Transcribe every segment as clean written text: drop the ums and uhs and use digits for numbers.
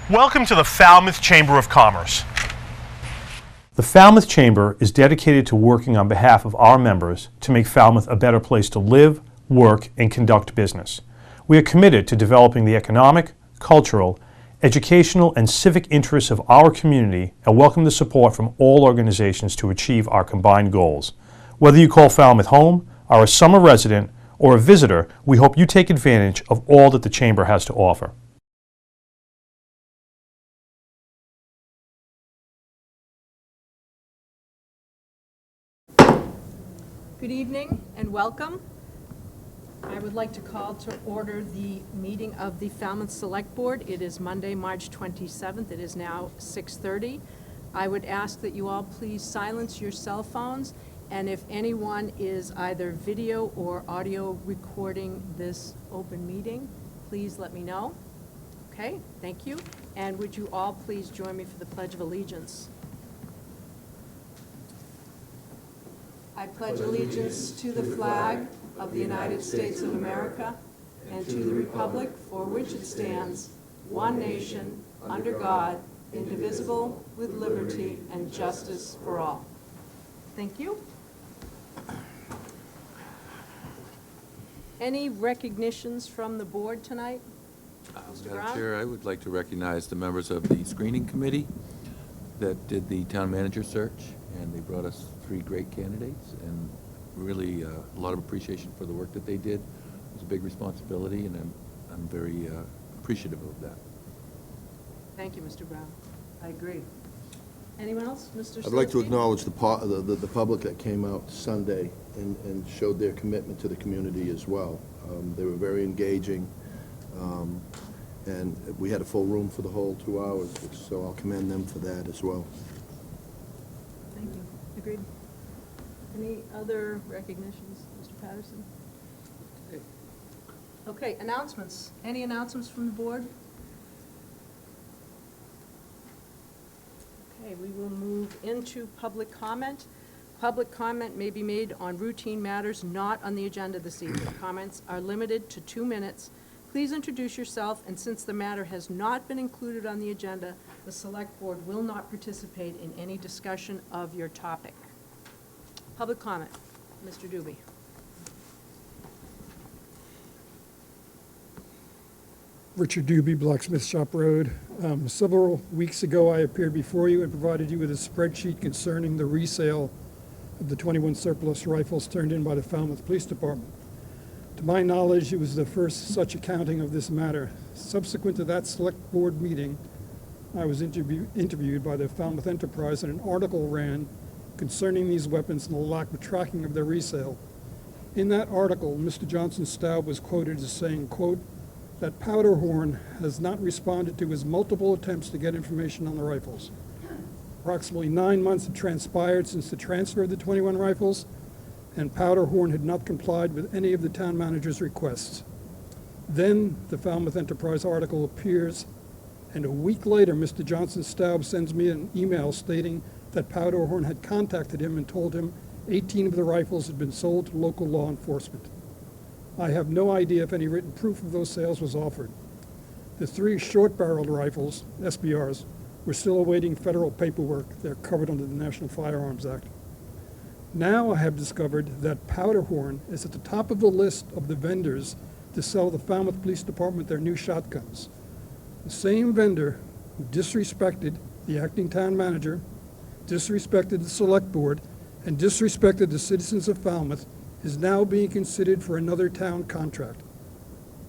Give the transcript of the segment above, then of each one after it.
Welcome to the Falmouth Chamber of Commerce. The Falmouth Chamber is dedicated to working on behalf of our members to make Falmouth a better place to live, work, and conduct business. We are committed to developing the economic, cultural, educational, and civic interests of our community and welcome the support from all organizations to achieve our combined goals. Whether you call Falmouth home, are a summer resident, or a visitor, we hope you take advantage of all that the Chamber has to offer. Good evening and welcome. I would like to call to order the meeting of the Falmouth Select Board. It is Monday, March 27th. It is now 6:30. I would ask that you all please silence your cell phones, and if anyone is either video or audio recording this open meeting, please let me know. Okay, thank you. And would you all please join me for the Pledge of Allegiance? I pledge allegiance to the flag of the United States of America and to the republic for which it stands, one nation, under God, indivisible, with liberty and justice for all. Thank you. Any recognitions from the board tonight? Mr. Brown? Madam Chair, I would like to recognize the members of the screening committee that did the town manager search, and they brought us 3 great candidates, and really a lot of appreciation for the work that they did. It was a big responsibility, and I'm very appreciative of that. Thank you, Mr. Brown. I agree. Anyone else? Mr. I'd like to Slifty? acknowledge the public that came out Sunday and showed their commitment to the community as well. They were very engaging, and we had a full room for the whole 2 hours, so I'll commend them for that as well. Thank you. Agreed. Any other recognitions, Mr. Patterson? Okay, announcements. Any announcements from the board? Okay, we will move into public comment. Public comment may be made on routine matters not on the agenda this evening. Comments are limited to 2 minutes. Please introduce yourself, and since the matter has not been included on the agenda, the Select Board will not participate in any discussion of your topic. Public comment. Mr. Doobie. Richard Doobie, Blacksmith Shop Road. Several weeks ago, I appeared before you and provided you with a spreadsheet concerning the resale of the 21 surplus rifles turned in by the Falmouth Police Department. To my knowledge, it was the first such accounting of this matter. Subsequent to that Select Board meeting, I was interviewed by the Falmouth Enterprise, and an article ran concerning these weapons and the lack of tracking of their resale. In that article, Mr. Johnson Staub was quoted as saying, quote, that Powderhorn has not responded to his multiple attempts to get information on the rifles. Approximately 9 months had transpired since the transfer of the 21 rifles, and Powderhorn had not complied with any of the town manager's requests. Then the Falmouth Enterprise article appears, and a week later, Mr. Johnson Staub sends me an email stating that Powderhorn had contacted him and told him 18 of the rifles had been sold to local law enforcement. I have no idea if any written proof of those sales was offered. The 3 short-barreled rifles, SBRs, were still awaiting federal paperwork. They're covered under the National Firearms Act. Now I have discovered that Powderhorn is at the top of the list of the vendors to sell the Falmouth Police Department their new shotguns. The same vendor who disrespected the acting town manager, disrespected the Select Board, and disrespected the citizens of Falmouth is now being considered for another town contract.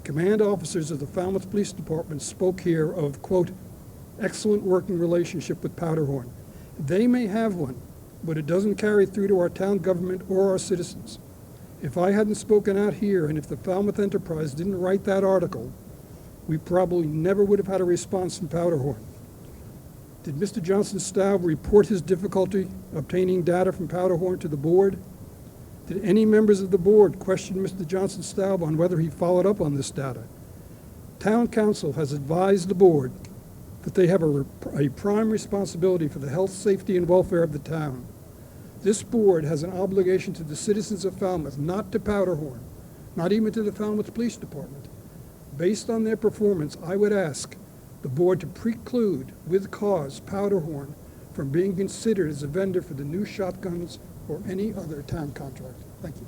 Command officers of the Falmouth Police Department spoke here of, quote, excellent working relationship with Powderhorn. They may have one, but it doesn't carry through to our town government or our citizens. If I hadn't spoken out here, and if the Falmouth Enterprise didn't write that article, we probably never would have had a response from Powderhorn. Did Mr. Johnson Staub report his difficulty obtaining data from Powderhorn to the board? Did any members of the board question Mr. Johnson Staub on whether he followed up on this data? Town council has advised the board that they have a prime responsibility for the health, safety, and welfare of the town. This board has an obligation to the citizens of Falmouth, not to Powderhorn, not even to the Falmouth Police Department. Based on their performance, I would ask the the board to preclude, with cause, Powderhorn from being considered as a vendor for the new shotguns or any other town contract. Thank you.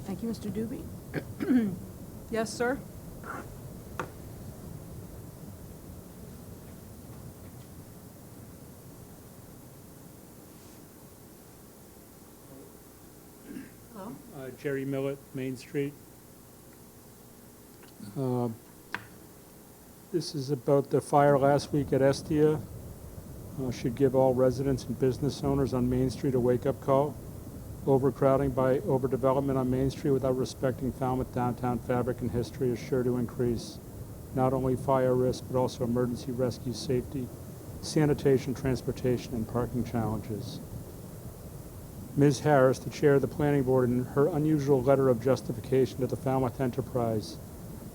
Thank you, Mr. Doobie. Yes, sir? Hello? Jerry Millett, Main Street. This is about the fire last week at Estia. Should give all residents and business owners on Main Street a wake-up call. Overcrowding by overdevelopment on Main Street without respecting Falmouth downtown fabric and history is sure to increase not only fire risk, but also emergency rescue safety, sanitation, transportation, and parking challenges. Ms. Harris, the chair of the planning board, in her unusual letter of justification to the Falmouth Enterprise,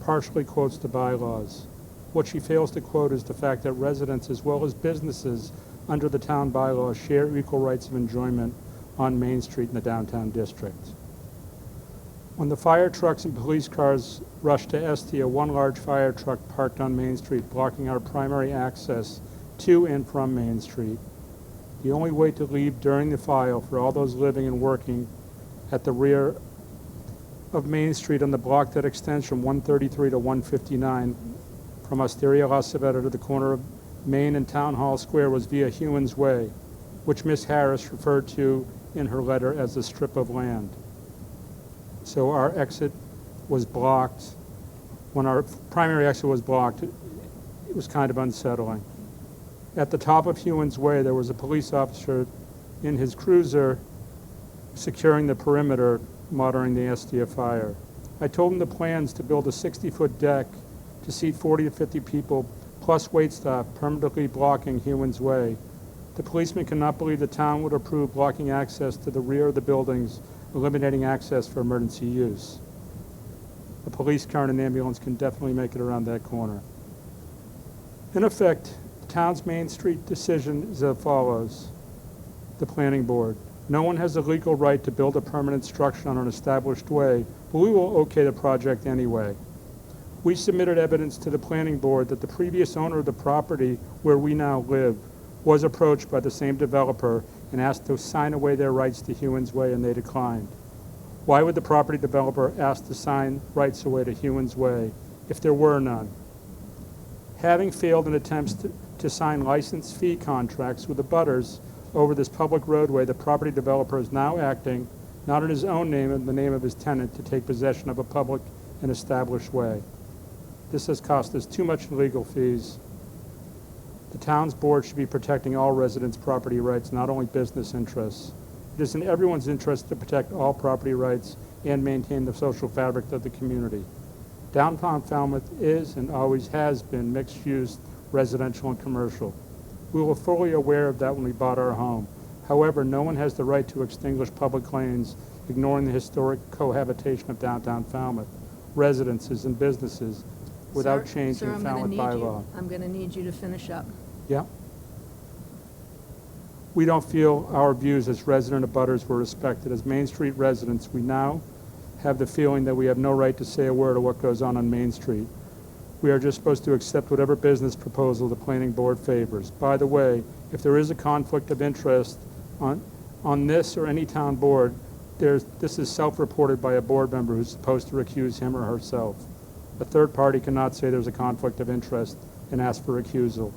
partially quotes the bylaws. What she fails to quote is the fact that residents as well as businesses under the town bylaws share equal rights of enjoyment on Main Street in the downtown district. When the fire trucks and police cars rushed to Estia, one large fire truck parked on Main Street, blocking our primary access to and from Main Street. The only way to leave during the fire for all those living and working at the rear of Main Street on the block that extends from 133 to 159 from Osteria La Civetta to the corner of Main and Town Hall Square was via Hewens Way, which Ms. Harris referred to in her letter as a strip of land. So our exit was blocked. When our primary exit was blocked, it was kind of unsettling. At the top of Hewens Way, there was a police officer in his cruiser securing the perimeter, monitoring the Estia fire. I told him the plans to build a 60-foot deck to seat 40 to 50 people, plus waitstaff, permanently blocking Hewens Way. The policeman cannot believe the town would approve blocking access to the rear of the buildings, eliminating access for emergency use. A police car and an ambulance can definitely make it around that corner. In effect, the town's Main Street decision is as follows. The planning board. No one has a legal right to build a permanent structure on an established way, but we will okay the project anyway. We submitted evidence to the planning board that the previous owner of the property where we now live was approached by the same developer and asked to sign away their rights to Hewens Way, and they declined. Why would the property developer ask to sign rights away to Hewens Way if there were none? Having failed in attempts to sign license fee contracts with the abutters over this public roadway, the property developer is now acting, not in his own name, but in the name of his tenant, to take possession of a public and established way. This has cost us too much in legal fees. The town's board should be protecting all residents' property rights, not only business interests. It is in everyone's interest to protect all property rights and maintain the social fabric of the community. Downtown Falmouth is and always has been mixed-use, residential and commercial. We were fully aware of that when we bought our home. However, no one has the right to extinguish public lanes, ignoring the historic cohabitation of downtown Falmouth, residences and businesses, without changing Falmouth bylaw. I'm going to need you to finish up. Yeah. We don't feel our views as resident abutters were respected. As Main Street residents, we now have the feeling that we have no right to say a word of what goes on Main Street. We are just supposed to accept whatever business proposal the planning board favors. By the way, if there is a conflict of interest on this or any town board, this is self-reported by a board member who's supposed to recuse him or herself. A third party cannot say there's a conflict of interest and ask for recusal.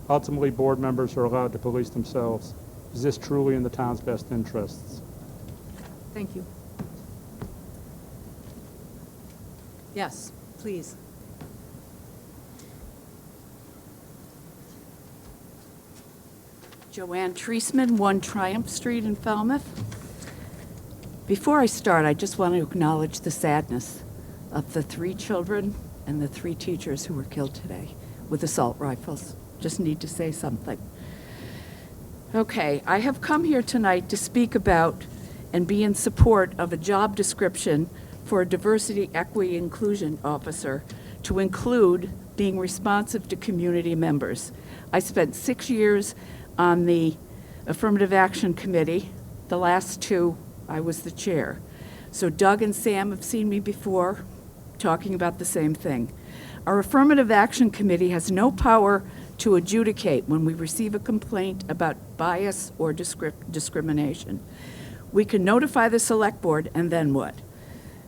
Ultimately, board members are allowed to police themselves. Is this truly in the town's best interests? Thank you. Yes, please. Joanne Treisman, 1 Triumph Street in Falmouth. Before I start, I just want to acknowledge the sadness of the 3 children and the 3 teachers who were killed today with assault rifles. Just need to say something. Okay, I have come here tonight to speak about and be in support of a job description for a diversity, equity, inclusion officer to include being responsive to community members. I spent 6 years on the Affirmative Action Committee. The last 2, I was the chair. So Doug and Sam have seen me before talking about the same thing. Our Affirmative Action Committee has no power to adjudicate when we receive a complaint about bias or discrimination. We can notify the Select Board, and then what?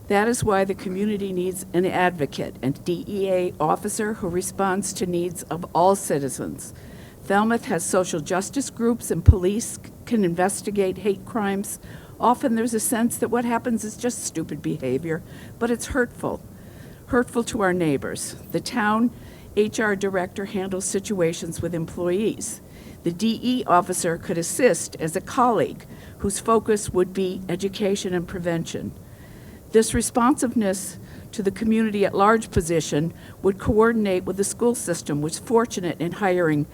That is why the community needs an advocate and DEA officer who responds to needs of all citizens. Falmouth has social justice groups, and police can investigate hate crimes. Often there's a sense that what happens is just stupid behavior, but it's hurtful to our neighbors. The town HR director handles situations with employees. The DE officer could assist as a colleague whose focus would be education and prevention. This responsiveness to the community at large position would coordinate with the school system, which is fortunate in hiring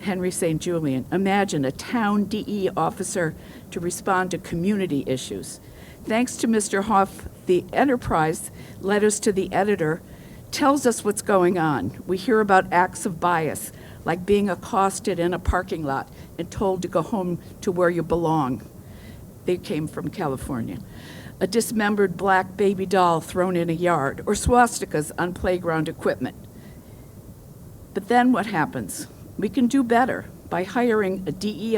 Henry St. Julian. Imagine a town DE officer to respond to community issues. Thanks to Mr. Hoff, the enterprise letters to the editor tells us what's going on. We hear about acts of bias, like being accosted in a parking lot and told to go home to where you belong. They came from California. A dismembered black baby doll thrown in a yard, or swastikas on playground equipment. But then what happens? We can do better by hiring a DEI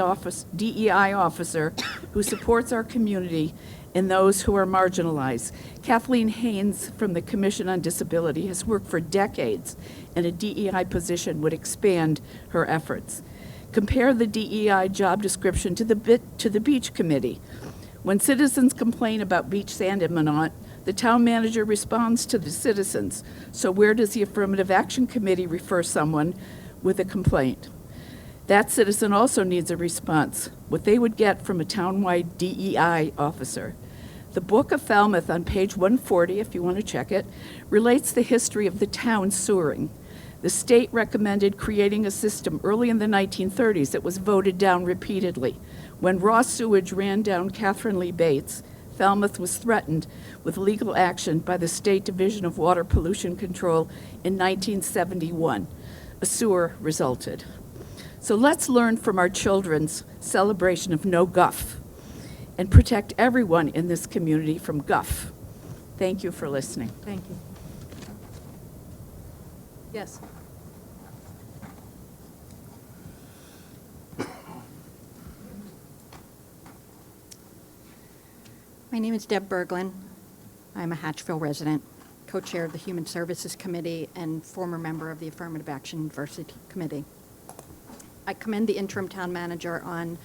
officer who supports our community and those who are marginalized. Kathleen Haynes from the Commission on Disability has worked for decades, and a DEI position would expand her efforts. Compare the DEI job description to the Beach Committee. When citizens complain about beach sand in Minot, the town manager responds to the citizens. So where does the Affirmative Action Committee refer someone with a complaint? That citizen also needs a response, what they would get from a townwide DEI officer. The Book of Falmouth on page 140, if you want to check it, relates the history of the town sewering. The state recommended creating a system early in the 1930s that was voted down repeatedly. When raw sewage ran down Catherine Lee Bates, Falmouth was threatened with legal action by the State Division of Water Pollution Control in 1971. A sewer resulted. So let's learn from our children's celebration of no guff and protect everyone in this community from guff. Thank you for listening. Thank you. Yes. My name is Deb Berglund. I'm a Hatchville resident, co-chair of the Human Services Committee, and former member of the Affirmative Action Diversity Committee. I commend the interim town manager on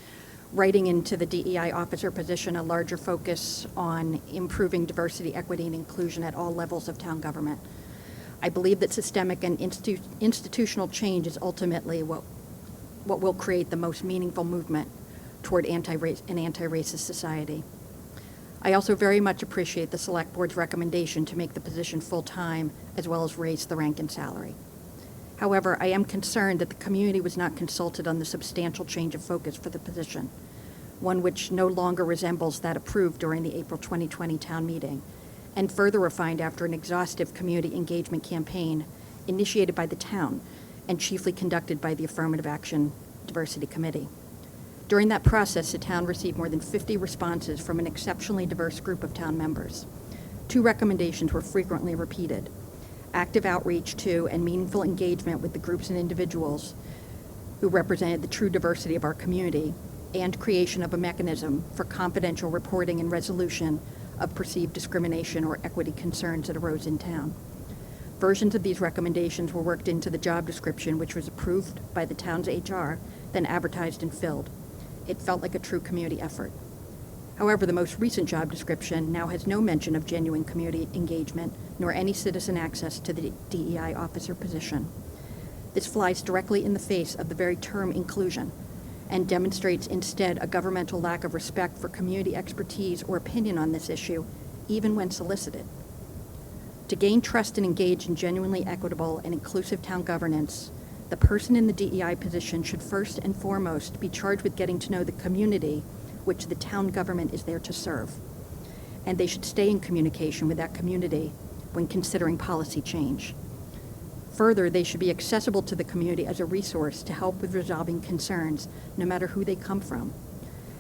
writing into the DEI officer position a larger focus on improving diversity, equity, and inclusion at all levels of town government. I believe that systemic and institutional change is ultimately what will create the most meaningful movement toward an anti-racist society. I also very much appreciate the Select Board's recommendation to make the position full-time as well as raise the rank and salary. However, I am concerned that the community was not consulted on the substantial change of focus for the position, one which no longer resembles that approved during the April 2020 town meeting, and further refined after an exhaustive community engagement campaign initiated by the town and chiefly conducted by the Affirmative Action Diversity Committee. During that process, the town received more than 50 responses from an exceptionally diverse group of town members. 2 recommendations were frequently repeated: active outreach to and meaningful engagement with the groups and individuals who represented the true diversity of our community, and creation of a mechanism for confidential reporting and resolution of perceived discrimination or equity concerns that arose in town. Versions of these recommendations were worked into the job description, which was approved by the town's HR, then advertised and filled. It felt like a true community effort. However, the most recent job description now has no mention of genuine community engagement, nor any citizen access to the DEI officer position. This flies directly in the face of the very term inclusion, and demonstrates instead a governmental lack of respect for community expertise or opinion on this issue, even when solicited. To gain trust and engage in genuinely equitable and inclusive town governance, the person in the DEI position should first and foremost be charged with getting to know the community which the town government is there to serve. And they should stay in communication with that community when considering policy change. Further, they should be accessible to the community as a resource to help with resolving concerns, no matter who they come from.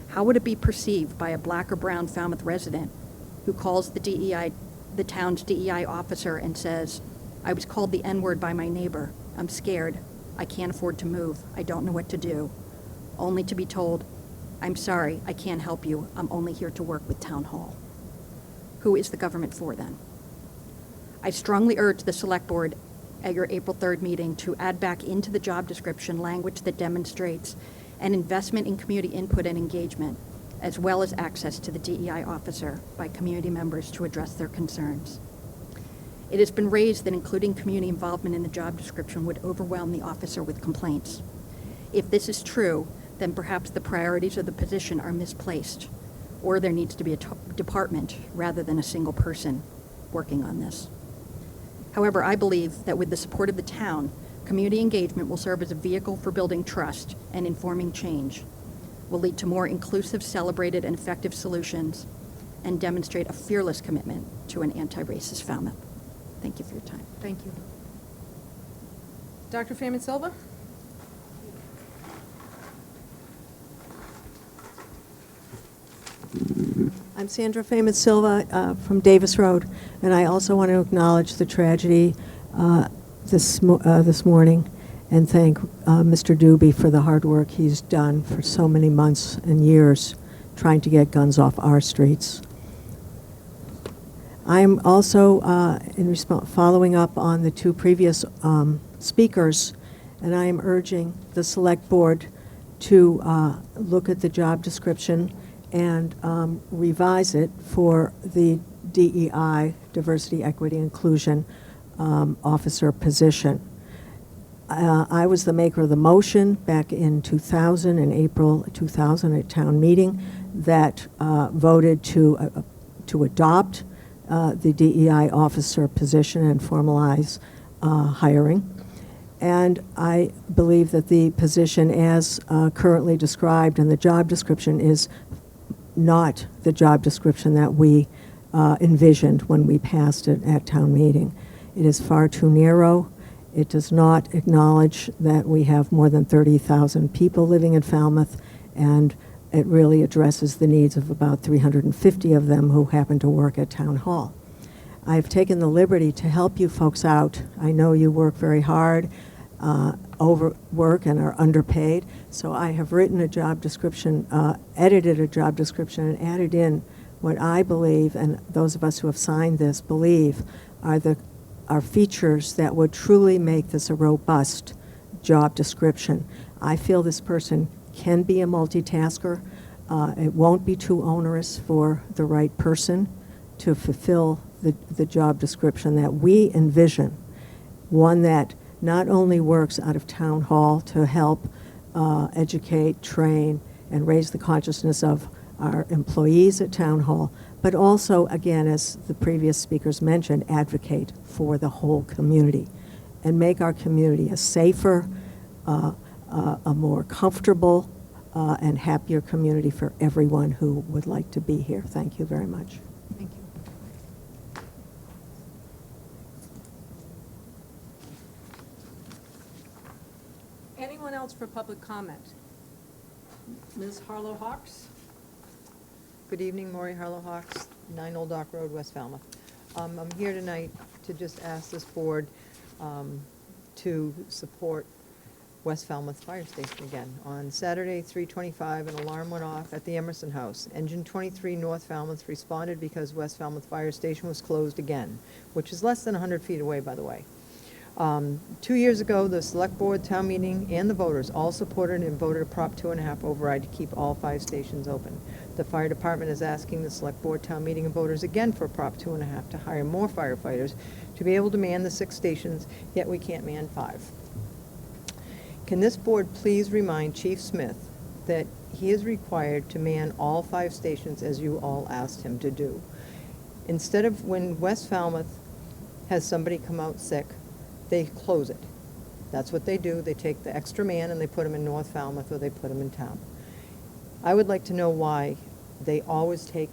How would it be perceived by a black or brown Falmouth resident who calls the town's DEI officer and says, "I was called the N-word by my neighbor. I'm scared. I can't afford to move. I don't know what to do. Only to be told, I'm sorry, I can't help you. I'm only here to work with Town Hall. Who is the government for then? I strongly urge the Select Board at your April 3rd meeting to add back into the job description language that demonstrates an investment in community input and engagement, as well as access to the DEI officer by community members to address their concerns. It has been raised that including community involvement in the job description would overwhelm the officer with complaints. If this is true, then perhaps the priorities of the position are misplaced, or there needs to be a department rather than a single person working on this. However, I believe that with the support of the town, community engagement will serve as a vehicle for building trust and informing change, will lead to more inclusive, celebrated, and effective solutions, and demonstrate a fearless commitment to an anti-racist Falmouth. Thank you for your time. Thank you. Dr. Freeman Silva? I'm Sandra Famous Silva from Davis Road, and I also want to acknowledge the tragedy this morning and thank Mr. Doobie for the hard work he's done for so many months and years trying to get guns off our streets. I'm also following up on the two previous speakers, and I am urging the Select Board to look at the job description and revise it for the DEI, Diversity, Equity, Inclusion officer position. I was the maker of the motion back in 2000, in April 2000 at town meeting, that voted to adopt the DEI officer position and formalize hiring. And I believe that the position as currently described in the job description is not the job description that we envisioned when we passed it at town meeting. It is far too narrow. It does not acknowledge that we have more than 30,000 people living in Falmouth, and it really addresses the needs of about 350 of them who happen to work at Town Hall. I've taken the liberty to help you folks out. I know you work very hard, overwork, and are underpaid, so I have written a job description, edited a job description, and added in what I believe, and those of us who have signed this believe, are features that would truly make this a robust job description. I feel this person can be a multitasker. It won't be too onerous for the right person to fulfill the job description that we envision, one that not only works out of Town Hall to help educate, train, and raise the consciousness of our employees at Town Hall, but also, again, as the previous speakers mentioned, advocate for the whole community and make our community a safer, a more comfortable, and happier community for everyone who would like to be here. Thank you very much. Thank you. Anyone else for public comment? Ms. Harlow Hawks? Good evening, Maureen Harlow Hawks, 9 Old Dock Road, West Falmouth. I'm here tonight to just ask this board to support West Falmouth Fire Station again. On Saturday, 3:25, an alarm went off at the Emerson House. Engine 23 North Falmouth responded because West Falmouth Fire Station was closed again, which is less than 100 feet away, by the way. 2 years ago, the Select Board, Town Meeting, and the voters all supported and voted a Prop 2.5 override to keep all 5 stations open. The Fire Department is asking the Select Board, Town Meeting, and voters again for a Prop 2.5 to hire more firefighters to be able to man the 6 stations, yet we can't man 5. Can this board please remind Chief Smith that he is required to man all 5 stations as you all asked him to do? Instead of when West Falmouth has somebody come out sick, they close it. That's what they do. They take the extra man and they put him in North Falmouth, or they put him in town. I would like to know why they always take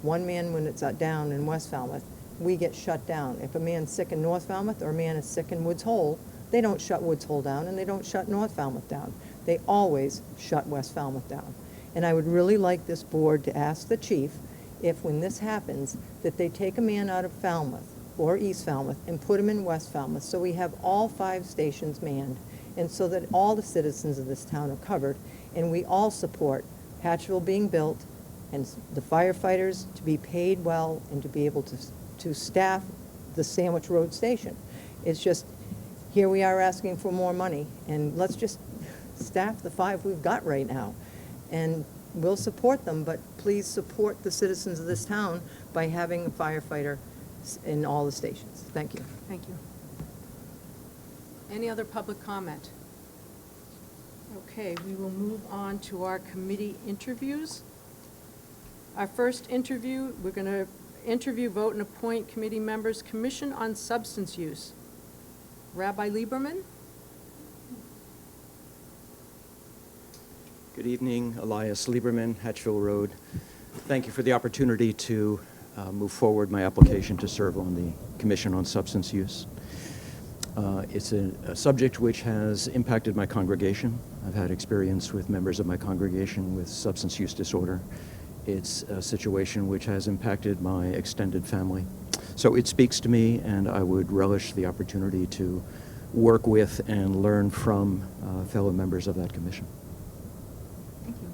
one man when it's down in West Falmouth. We get shut down. If a man's sick in North Falmouth or a man is sick in Woods Hole, they don't shut Woods Hole down and they don't shut North Falmouth down. They always shut West Falmouth down. And I would really like this board to ask the chief if, when this happens, that they take a man out of Falmouth or East Falmouth and put him in West Falmouth, so we have all 5 stations manned and so that all the citizens of this town are covered, and we all support Hatchville being built and the firefighters to be paid well and to be able to staff the Sandwich Road Station. It's just, here we are asking for more money, and let's just staff the 5 we've got right now. And we'll support them, but please support the citizens of this town by having a firefighter in all the stations. Thank you. Thank you. Any other public comment? Okay, we will move on to our committee interviews. Our first interview, we're going to interview, vote, and appoint committee members. Commission on Substance Use. Rabbi Lieberman? Good evening, Elias Lieberman, Hatchville Road. Thank you for the opportunity to move forward my application to serve on the Commission on Substance Use. It's a subject which has impacted my congregation. I've had experience with members of my congregation with substance use disorder. It's a situation which has impacted my extended family. So it speaks to me, and I would relish the opportunity to work with and learn from fellow members of that commission. Thank you.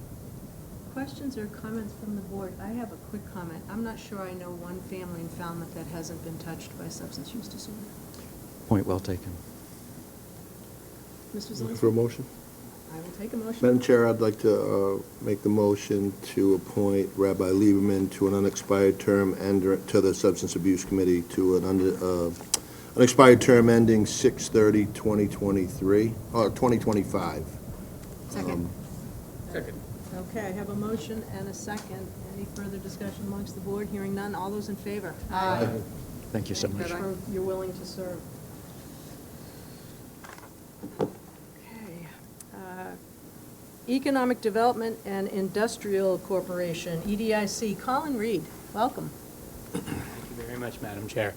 Questions or comments from the board? I have a quick comment. I'm not sure I know one family in Falmouth that hasn't been touched by substance use disorder. Point well taken. Mr. Looking Zelinski? for a motion? I will take a motion. Madam Chair, I'd like to make the motion to appoint Rabbi Lieberman to an unexpired term and to the Substance Abuse Committee to an unexpired term ending 6/30/2023, or 2025. Second. Okay, I have a motion and a second. Any further discussion amongst the board? Hearing none. All those in favor? Aye. Thank you so much. For you're willing to serve. Okay. Economic Development and Industrial Corporation, EDIC. Colin Reed, welcome. Thank you very much, Madam Chair.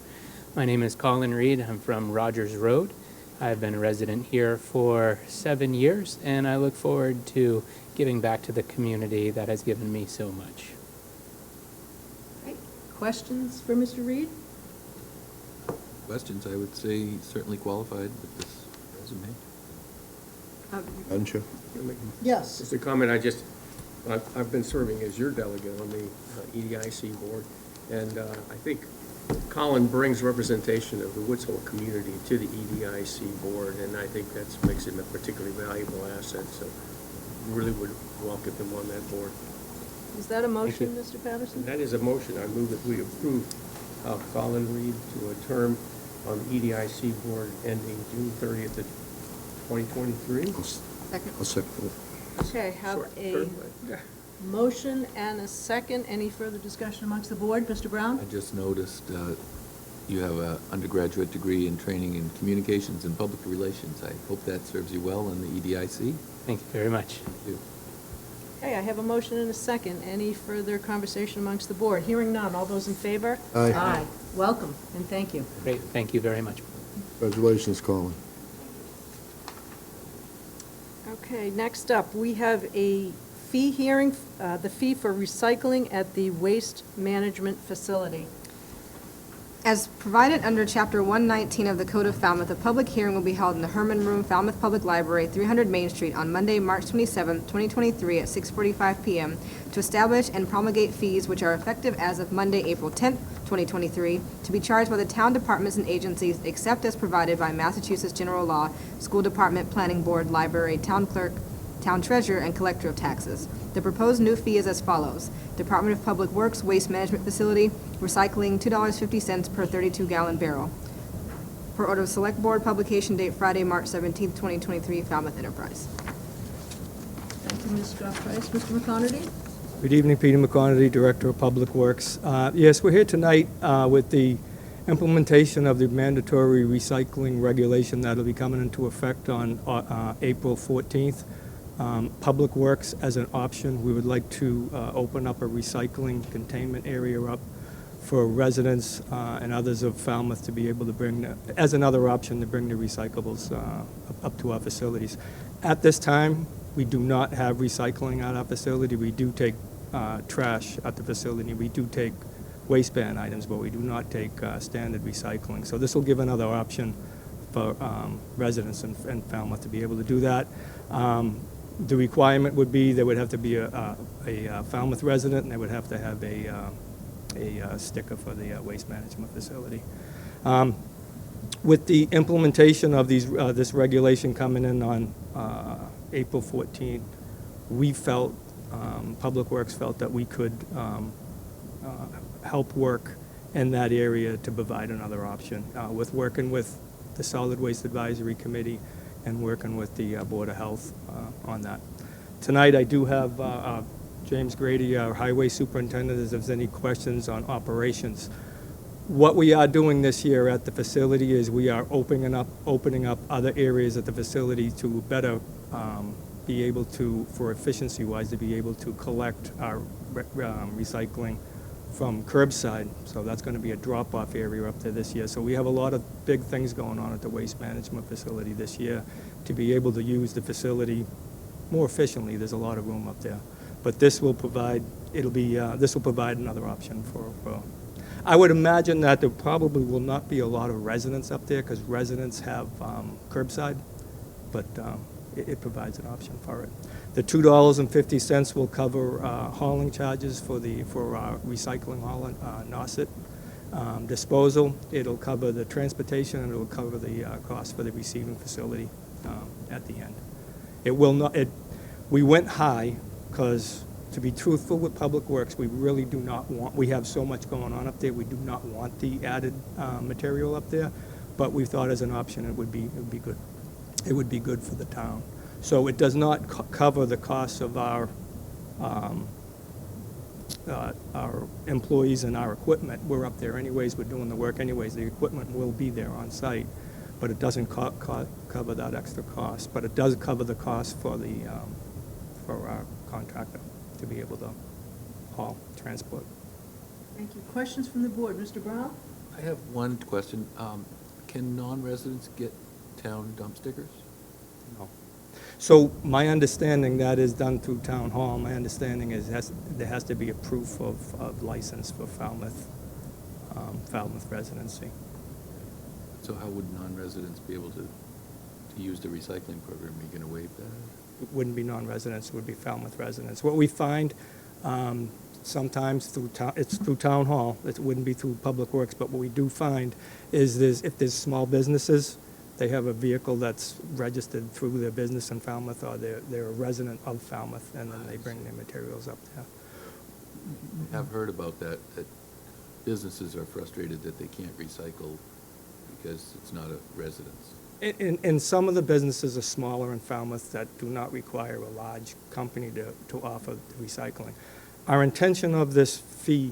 My name is Colin Reed. I'm from Rogers Road. I've been a resident here for 7 years, and I look forward to giving back to the community that has given me so much. Great. Questions for Mr. Reed? Questions, I would say he's certainly qualified with this resume. Madam Chair? Yes. Just a comment, I've been serving as your delegate on the EDIC board, and I think Colin brings representation of the Woods Hole community to the EDIC board, and I think that makes him a particularly valuable asset, so really would welcome him on that board. Is that a motion, Thank you. Mr. Patterson? And that is a motion. I move that we approve Colin Reed to a term on the EDIC board ending June 30th of 2023. I'll second it. Okay, have a motion and a second. Any further discussion amongst the board? Mr. Brown? I just noticed you have an undergraduate degree in training in communications and public relations. I hope that serves you well in the EDIC. Thank you very much. Thank you. Okay, I have a motion and a second. Any further conversation amongst the board? Hearing none. All those in favor? Aye. Aye. Welcome, and thank you. Great, thank you very much. Congratulations, Colin. Okay, next up, we have a fee hearing, the fee for recycling at the waste management facility. As provided under Chapter 119 of the Code of Falmouth, a public hearing will be held in the Herman Room, Falmouth Public Library, 300 Main Street, on Monday, March 27, 2023, at 6:45 p.m. to establish and promulgate fees which are effective as of Monday, April 10, 2023, to be charged by the town departments and agencies except as provided by Massachusetts General Law, School Department, Planning Board, Library, Town Clerk, Town Treasurer, and Collector of Taxes. The proposed new fee is as follows. Department of Public Works Waste Management Facility, recycling $2.50 per 32-gallon barrel. Per order of Select Board, publication date Friday, March 17, 2023, Falmouth Enterprise. Thank you, Ms. Price. Mr. McConerty? Good evening, Peter McConerty, Director of Public Works. Yes, we're here tonight with the implementation of the mandatory recycling regulation that will be coming into effect on April 14th. Public Works as an option, we would like to open up a recycling containment area up for residents and others of Falmouth to be able to bring, as another option, to bring the recyclables up to our facilities. At this time, we do not have recycling at our facility. We do take trash at the facility. We do take waistband items, but we do not take standard recycling. So this will give another option for residents in Falmouth to be able to do that. The requirement would be there would have to be a Falmouth resident, and they would have to have a sticker for the waste management facility. With the implementation of this regulation coming in on April 14, we felt, Public Works felt that we could help work in that area to provide another option, with working with the Solid Waste Advisory Committee and working with the Board of Health on that. Tonight, I do have James Grady, our Highway Superintendent, if there's any questions on operations. What we are doing this year at the facility is we are opening up other areas at the facility to better be able to, for efficiency-wise, to be able to collect our recycling from curbside. So that's going to be a drop-off area up there this year. So we have a lot of big things going on at the waste management facility this year to be able to use the facility more efficiently. There's a lot of room up there. But this will provide, this will provide another option for I would imagine that there probably will not be a lot of residents up there because residents have curbside, but it provides an option for it. The $2.50 will cover hauling charges for recycling hauling, NOSIT disposal. It'll cover the transportation, and it will cover the cost for the receiving facility at the end. It will not. We went high because, to be truthful with Public Works, we really do not want, we have so much going on up there, we do not want the added material up there, but we thought as an option it would be good. It would be good for the town. So it does not cover the costs of our employees and our equipment. We're up there anyways, we're doing the work anyways, the equipment will be there on site, but it doesn't cover that extra cost, but it does cover the cost for our contractor to be able to haul, transport. Thank you. Questions from the board? Mr. Brown? I have one question. Can non-residents get town dump stickers? No. So my understanding, that is done through Town Hall. My understanding is there has to be a proof of license for Falmouth residency. So how would non-residents be able to use the recycling program? Are you going to waive that? It wouldn't be non-residents, it would be Falmouth residents. What we find sometimes it's through Town Hall, it wouldn't be through Public Works, but what we do find is if there's small businesses, they have a vehicle that's registered through their business in Falmouth, or they're a resident of Falmouth, and then they bring their materials up there. I've heard about that businesses are frustrated that they can't recycle because it's not a residence. And some of the businesses are smaller in Falmouth that do not require a large company to offer recycling. Our intention of this fee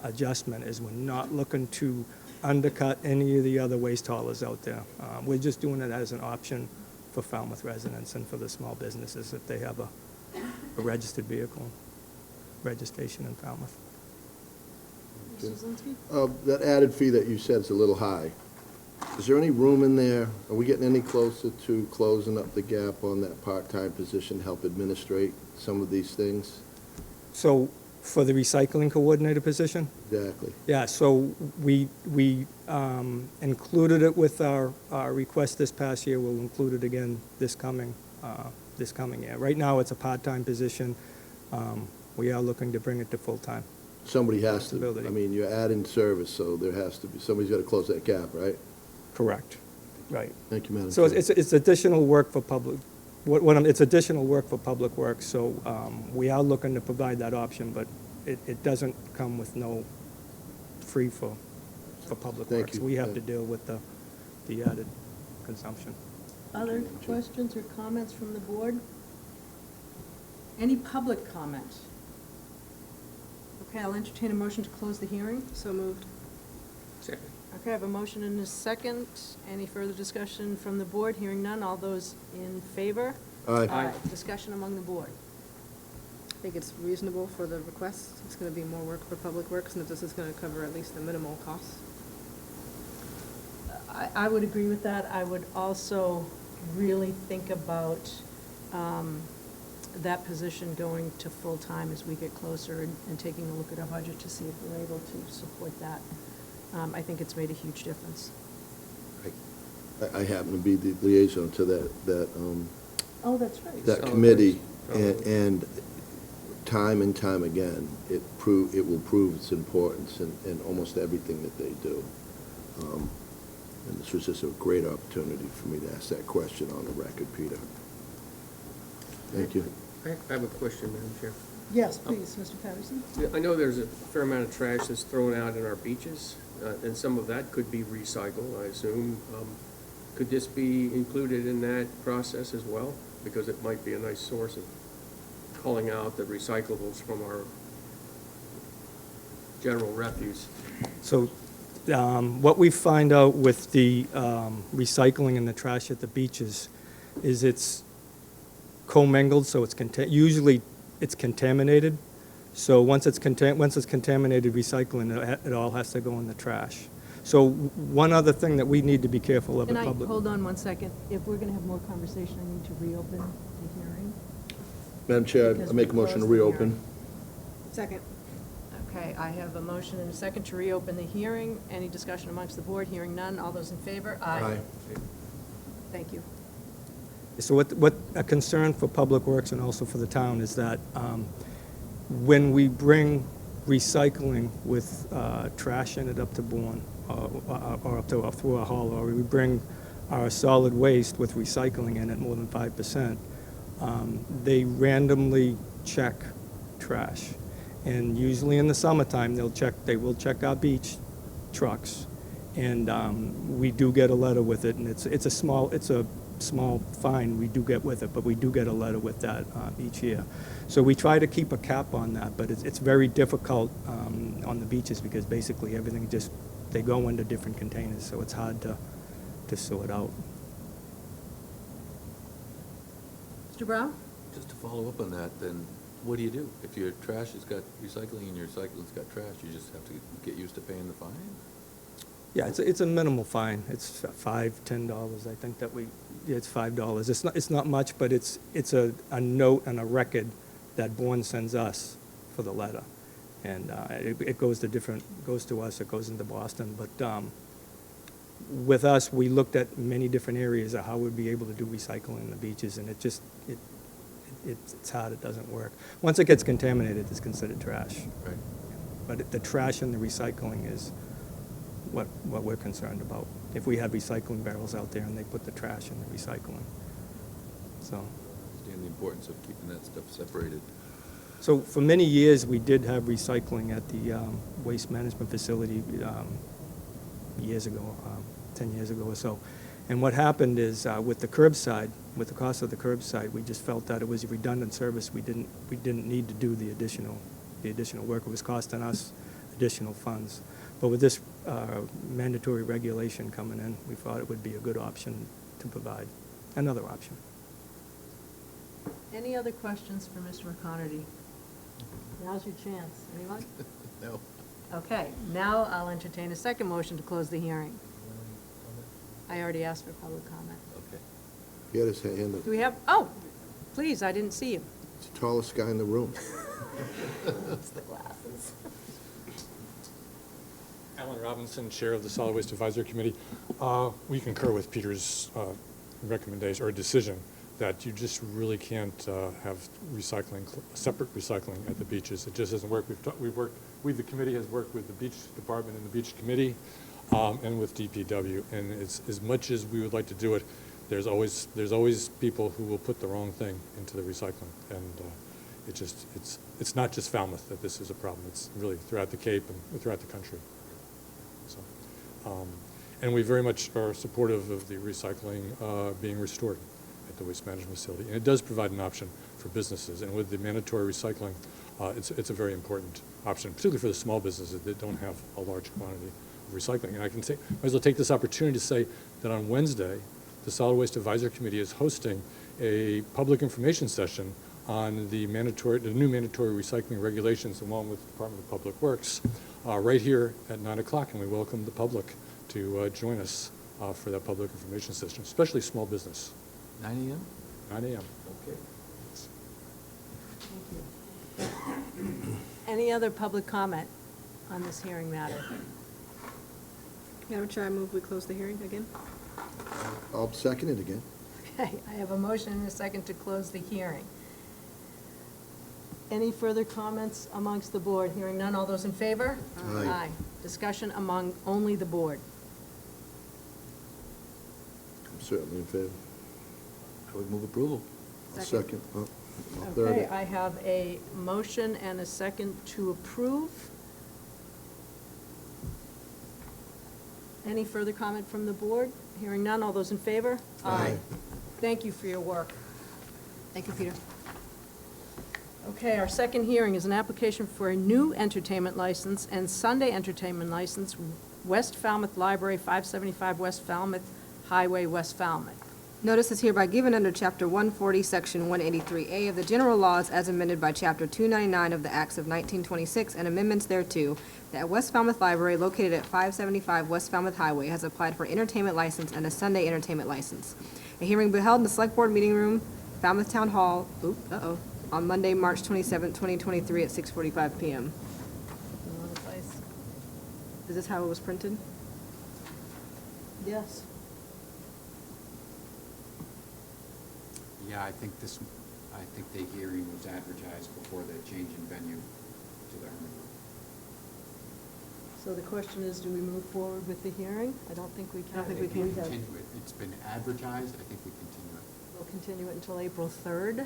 adjustment is we're not looking to undercut any of the other waste haulers out there. We're just doing it as an option for Falmouth residents and for the small businesses if they have a registered vehicle registration in Falmouth. Mrs. Linsky? That added fee that you said is a little high. Is there any room in there? Are we getting any closer to closing up the gap on that part-time position to help administrate some of these things? So for the recycling coordinator position? Exactly. Yeah, so we included it with our request this past year. We'll include it again this coming year. Right now, it's a part-time position. We are looking to bring it to full-time. Somebody has to. I mean, you're adding service, so there has to be, somebody's got to close that gap, right? Correct. Right. Thank you, Madam So Chair. it's additional work for public. It's additional work for Public Works. So we are looking to provide that option, but it doesn't come with no free for Public Works. you. We have to deal with the added consumption. Other questions or comments from the board? Any public comment? Okay, I'll entertain a motion to close the hearing. So moved. Second. Okay, I have a motion and a second. Any further discussion from the board? Hearing none. All those in favor? Aye. Discussion among the board. I think it's reasonable for the request. It's going to be more work for Public Works, and if this is going to cover at least the minimal costs. I would agree with that. I would also really think about that position going to full-time as we get closer and taking a look at our budget to see if we're able to support that. I think it's made a huge difference. Right. I happen to be the liaison to Oh, that's right. that committee, and time and time again, it will prove its importance in almost everything that they do. And this was just a great opportunity for me to ask that question on the record, Peter. Thank you. I have a question, Madam Chair. Yes, please, Mr. Patterson. I know there's a fair amount of trash that's thrown out in our beaches, and some of that could be recycled, I assume. Could this be included in that process as well? Because it might be a nice source of calling out the recyclables from our general refuse. So what we find out with the recycling and the trash at the beaches is it's commingled, so it's usually it's contaminated. So once it's contaminated recycling, it all has to go in the trash. So one other thing that we need to be careful of Can at I, public. hold on one second. If we're going to have more conversation, I need to reopen the hearing. Madam Chair, I make a motion to reopen. Second. Okay, I have a motion and a second to reopen the hearing. Any discussion amongst the board? Hearing none. All those in favor? Aye. Thank you. So what a concern for Public Works and also for the town is that when we bring recycling with trash in it up to Bourne or up to through our hall, or we bring our solid waste with recycling in it more than 5%, they randomly check trash. And usually in the summertime, they will check our beach trucks, and we do get a letter with it, and it's a small fine we do get with it, but we do get a letter with that each year. So we try to keep a cap on that, but it's very difficult on the beaches because basically everything they go into different containers, so it's hard to sort out. Mr. Brown? Just to follow up on that, then what do you do? If your trash has got recycling and your recycling's got trash, you just have to get used to paying the fine? Yeah, it's a minimal fine. It's $5, $10. I think that it's $5. It's not much, but it's a note and a record that Bourne sends us for the letter, and it goes to us. It goes into Boston, but with us, we looked at many different areas of how we'd be able to do recycling in the beaches, and it's hard. It doesn't work. Once it gets contaminated, it's considered trash. Right. But the trash and the recycling is what we're concerned about. If we had recycling barrels out there and they put the trash in the recycling. So. I understand the importance of keeping that stuff separated. So for many years, we did have recycling at the waste management facility years ago, 10 years ago or so. And what happened is with the curbside, with the cost of the curbside, we just felt that it was a redundant service. We didn't need to do the additional work. It was costing us additional funds. But with this mandatory regulation coming in, we thought it would be a good option to provide another option. Any other questions for Mr. McConerty? Now's your chance. Anyone? No. Okay, now I'll entertain a second motion to close the hearing. I already asked for public comment. Okay. He had his hand up. Do we have, oh, please, I didn't see you. He's the tallest guy in the room. It's the glasses. Alan Robinson, Chair of the Solid Waste Advisory Committee. We concur with Peter's recommendation or decision that you just really can't have separate recycling at the beaches. It just doesn't work. The committee has worked with the beach department and the beach committee and with DPW. And it's, as much as we would like to do it, there's always people who will put the wrong thing into the recycling. And it's not just Falmouth that this is a problem. It's really throughout the Cape and throughout the country. So, and we very much are supportive of the recycling being restored at the waste management facility. And it does provide an option for businesses. And with the mandatory recycling, it's a very important option, particularly for the small businesses that don't have a large quantity of recycling. And I might as well take this opportunity to say that on Wednesday, the Solid Waste Advisory Committee is hosting a public information session on the new mandatory recycling regulations along with the Department of Public Works right here at 9 o'clock, and we welcome the public to join us for that public information session, especially small business. 9 a.m.? 9 a.m. Okay. Thank you. Any other public comment on this hearing matter? Madam Chair, I move we close the hearing again. I'll second it again. Okay, I have a motion and a second to close the hearing. Any further comments amongst the board? Hearing none, all those in favor? Aye. Discussion among only the board. I'm certainly in favor. I would move approval. I'll second. Oh, I'll third Okay, it. I have a motion and a second to approve. Any further comment from the board? Hearing none, all those in favor? Aye. Thank you for your work. Thank you, Peter. Okay, our second hearing is an application for a new entertainment license and Sunday entertainment license, West Falmouth Library, 575 West Falmouth Highway, West Falmouth. Notice is hereby given under Chapter 140, Section 183A of the General Laws as amended by Chapter 299 of the Acts of 1926 and amendments thereto, that West Falmouth Library, located at 575 West Falmouth Highway, has applied for entertainment license and a Sunday entertainment license. A hearing will be held in the Select Board Meeting Room, Falmouth Town Hall, on Monday, March 27, 2023, at 6:45 PM. Is this how it was printed? Yes. Yeah, I think the hearing was advertised before the change in venue to the Herman Room. So the question is, do we move forward with the hearing? I don't think we can. I don't think we can. Continue it. It's been advertised, I think we continue it. We'll continue it until April 3rd.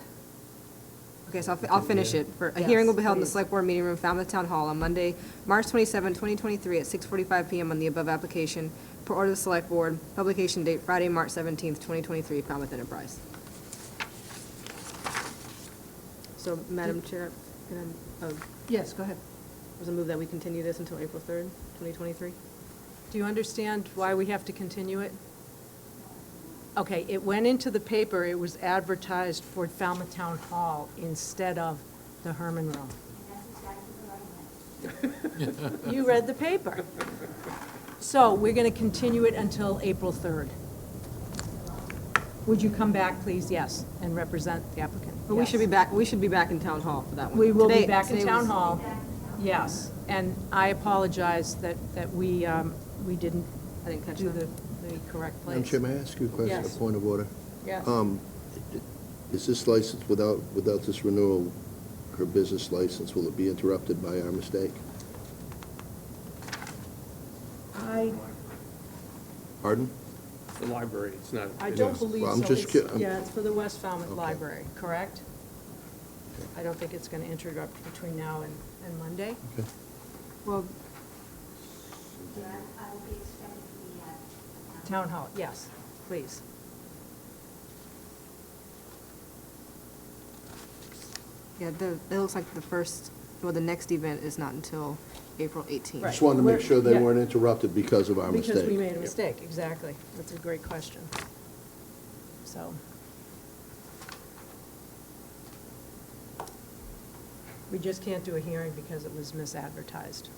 Okay, so I'll finish it. A hearing will be held in the Yes, Select Board Meeting Room, Falmouth Town Hall, on Monday, March 27, 2023, at 6:45 PM on the above application, per order of the Select Board. Publication date Friday, March 17th, 2023, Falmouth Enterprise. So, Madam Chair, can I, Yes, go ahead. was a move that we continue this until April 3rd, 2023? Do you understand why we have to continue it? Okay, it went into the paper, it was advertised for Falmouth Town Hall instead of the Herman Room. You read the paper. So we're going to continue it until April 3rd. Would you come back, please? Yes, and represent the applicant. But we should be back, in Town Hall for that one. We will be Today- back in today Town was- Hall, yes. And I apologize that we didn't I didn't catch do that. the correct place. Madam Chair, may I ask you a question, Yes. a point of order? Yes. Is this license, without this renewal, her business license, will it be interrupted by our mistake? Pardon? The library, it's not. I don't believe so. Well, I'm just It's- Yeah, it's for the West Falmouth Library, correct? I don't think it's going to interrupt between now and Monday. Okay. Well, Town Hall, yes, please. yeah, it looks like the next event is not until April 18th. Right. Just wanted to make sure they Yeah. weren't interrupted because of our mistake. Because we made a mistake, exactly. That's a great question. So. We just can't do a hearing because it was misadvertised.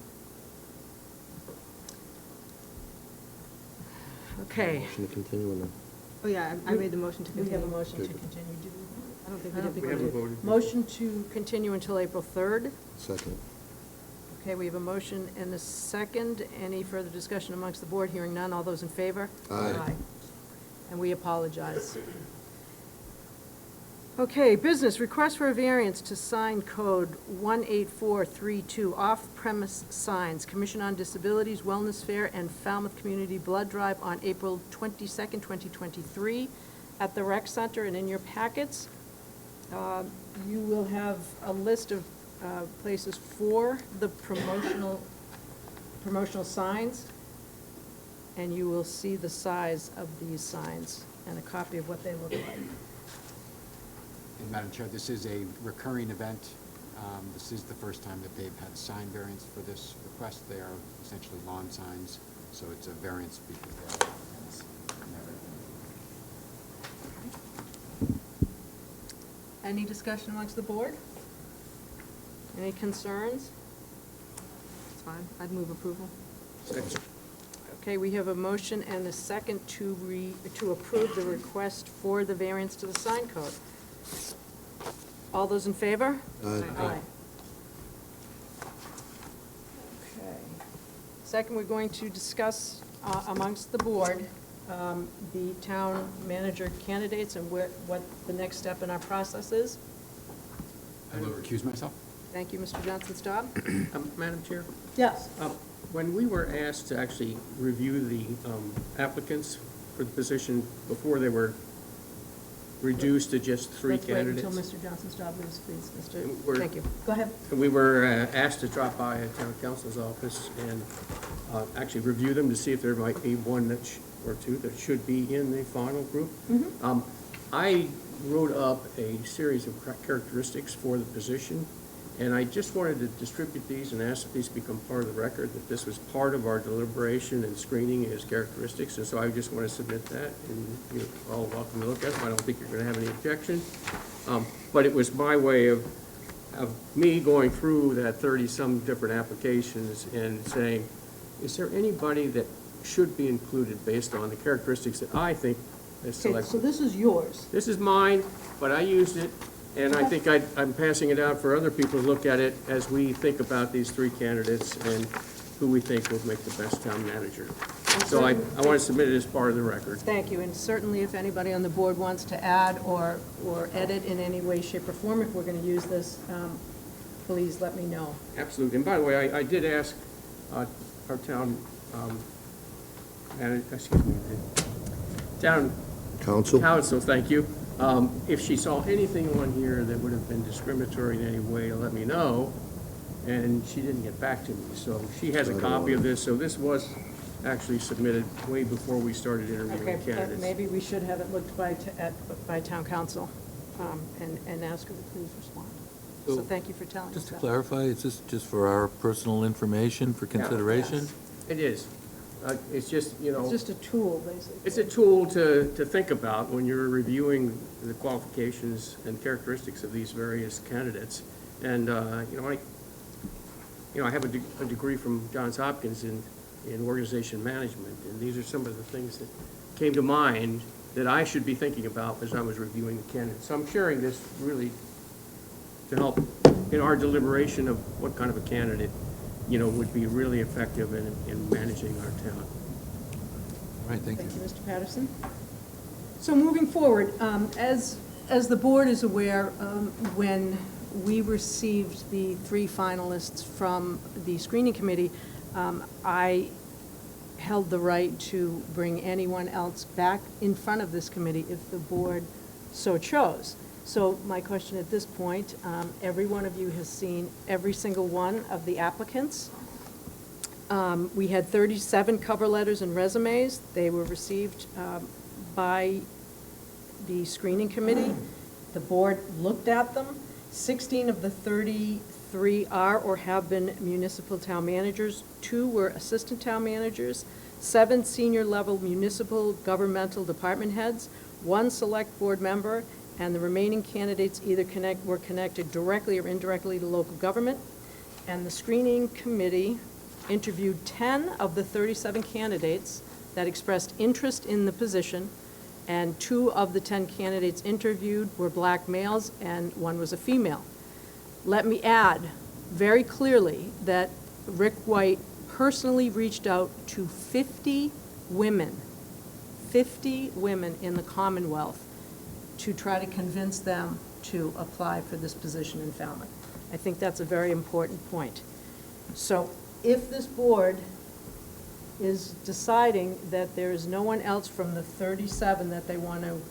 Okay. Motion to continue in the... Oh, yeah, I made the motion to We continue. have a motion to Okay. continue. Do we? I don't think I we don't did. think we haven't did. voted. Motion to continue until April 3rd. Second. Okay, we have a motion and a second. Any further discussion amongst the board? Hearing none. All those in favor? Aye. And we apologize. Okay, business, request for a variance to sign code 18432, off-premise signs, Commission on Disabilities Wellness Fair and Falmouth Community Blood Drive on April 22nd, 2023, at the Rec Center. And in your packets, you will have a list of places for the promotional signs, and you will see the size of these signs and a copy of what they look like. And Madam Chair, this is a recurring event. This is the first time that they've had a sign variance for this request. They are essentially lawn signs, so it's a variance because they are. Any discussion amongst the board? Any concerns? It's fine. I'd move approval. Okay, we have a motion and a second to approve the request for the variance to the sign code. All those in favor? Aye. Aye. Okay. Second, we're going to discuss amongst the board the town manager candidates and what the next step in our process is. I will recuse myself. Thank you, Mr. Johnson-Staub. Madam Chair? Yes. When we were asked to actually review the applicants for the position before they were reduced to just 3 candidates. Let's wait until Mr. Johnson-Staub leaves, please, We're- Thank you. Go ahead. We were asked to drop by a town council's office and actually review them to see if there might be one or two that should be in the final group. I wrote up a series of characteristics for the position, and I just wanted to distribute these and ask that these become part of the record, that this was part of our deliberation and screening as characteristics, and so I just want to submit that, and you're all welcome to look at them. I don't think you're going to have any objection. But it was my way of me going through that 30-some different applications and saying, is there anybody that should be included based on the characteristics that I think is Okay, selected? so this is yours. This is mine, but I used it, and I think I'm passing it out for other people to look at it as we think about these 3 candidates and who we think will make the best town manager. So I want to submit it as part of the record. Thank you, and certainly if anybody on the board wants to add or edit in any way, shape, or form, if we're going to use this, please let me know. Absolutely. And by the way, I did ask our town town council, thank you, if she saw anything on here that would have been discriminatory in any way, to let me know, and she didn't get back to me. So she has a copy of this, so this was actually submitted way before we started interviewing Okay, candidates. maybe we should have it looked by town council and ask her to please respond. So thank you for telling us that. Just to clarify, is this just for our personal information for consideration? It is. It's just, you know. It's just a tool, basically. It's a tool to think about when you're reviewing the qualifications and characteristics of these various candidates. And, I have a degree from Johns Hopkins in organization management, and these are some of the things that came to mind that I should be thinking about as I was reviewing the candidates. So I'm sharing this really to help in our deliberation of what kind of a candidate would be really effective in managing our town. All right, thank you. Thank you, Mr. Patterson. So moving forward, as the board is aware, when we received the 3 finalists from the screening committee, I held the right to bring anyone else back in front of this committee if the board so chose. So my question at this point, every one of you has seen every single one of the applicants. We had 37 cover letters and resumes. They were received by the screening committee. The board looked at them. 16 of the 33 are or have been municipal town managers. 2 were assistant town managers. 7 senior level municipal governmental department heads. 1 select board member. And the remaining candidates either were connected directly or indirectly to local government. And the screening committee interviewed 10 of the 37 candidates that expressed interest in the position, and 2 of the 10 candidates interviewed were black males and 1 was a female. Let me add very clearly that Rick White personally reached out to 50 women in the Commonwealth to try to convince them to apply for this position in Falmouth. I think that's a very important point. So if this board is deciding that there is no one else from the 37 that they want to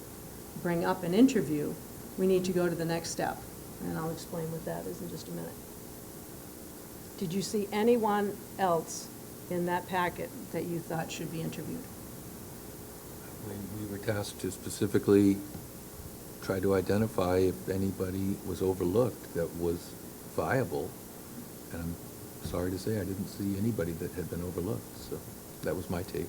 bring up and interview, we need to go to the next step. And I'll explain what that is in just a minute. Did you see anyone else in that packet that you thought should be interviewed? We were tasked to specifically try to identify if anybody was overlooked that was viable, and I'm sorry to say I didn't see anybody that had been overlooked, so that was my take.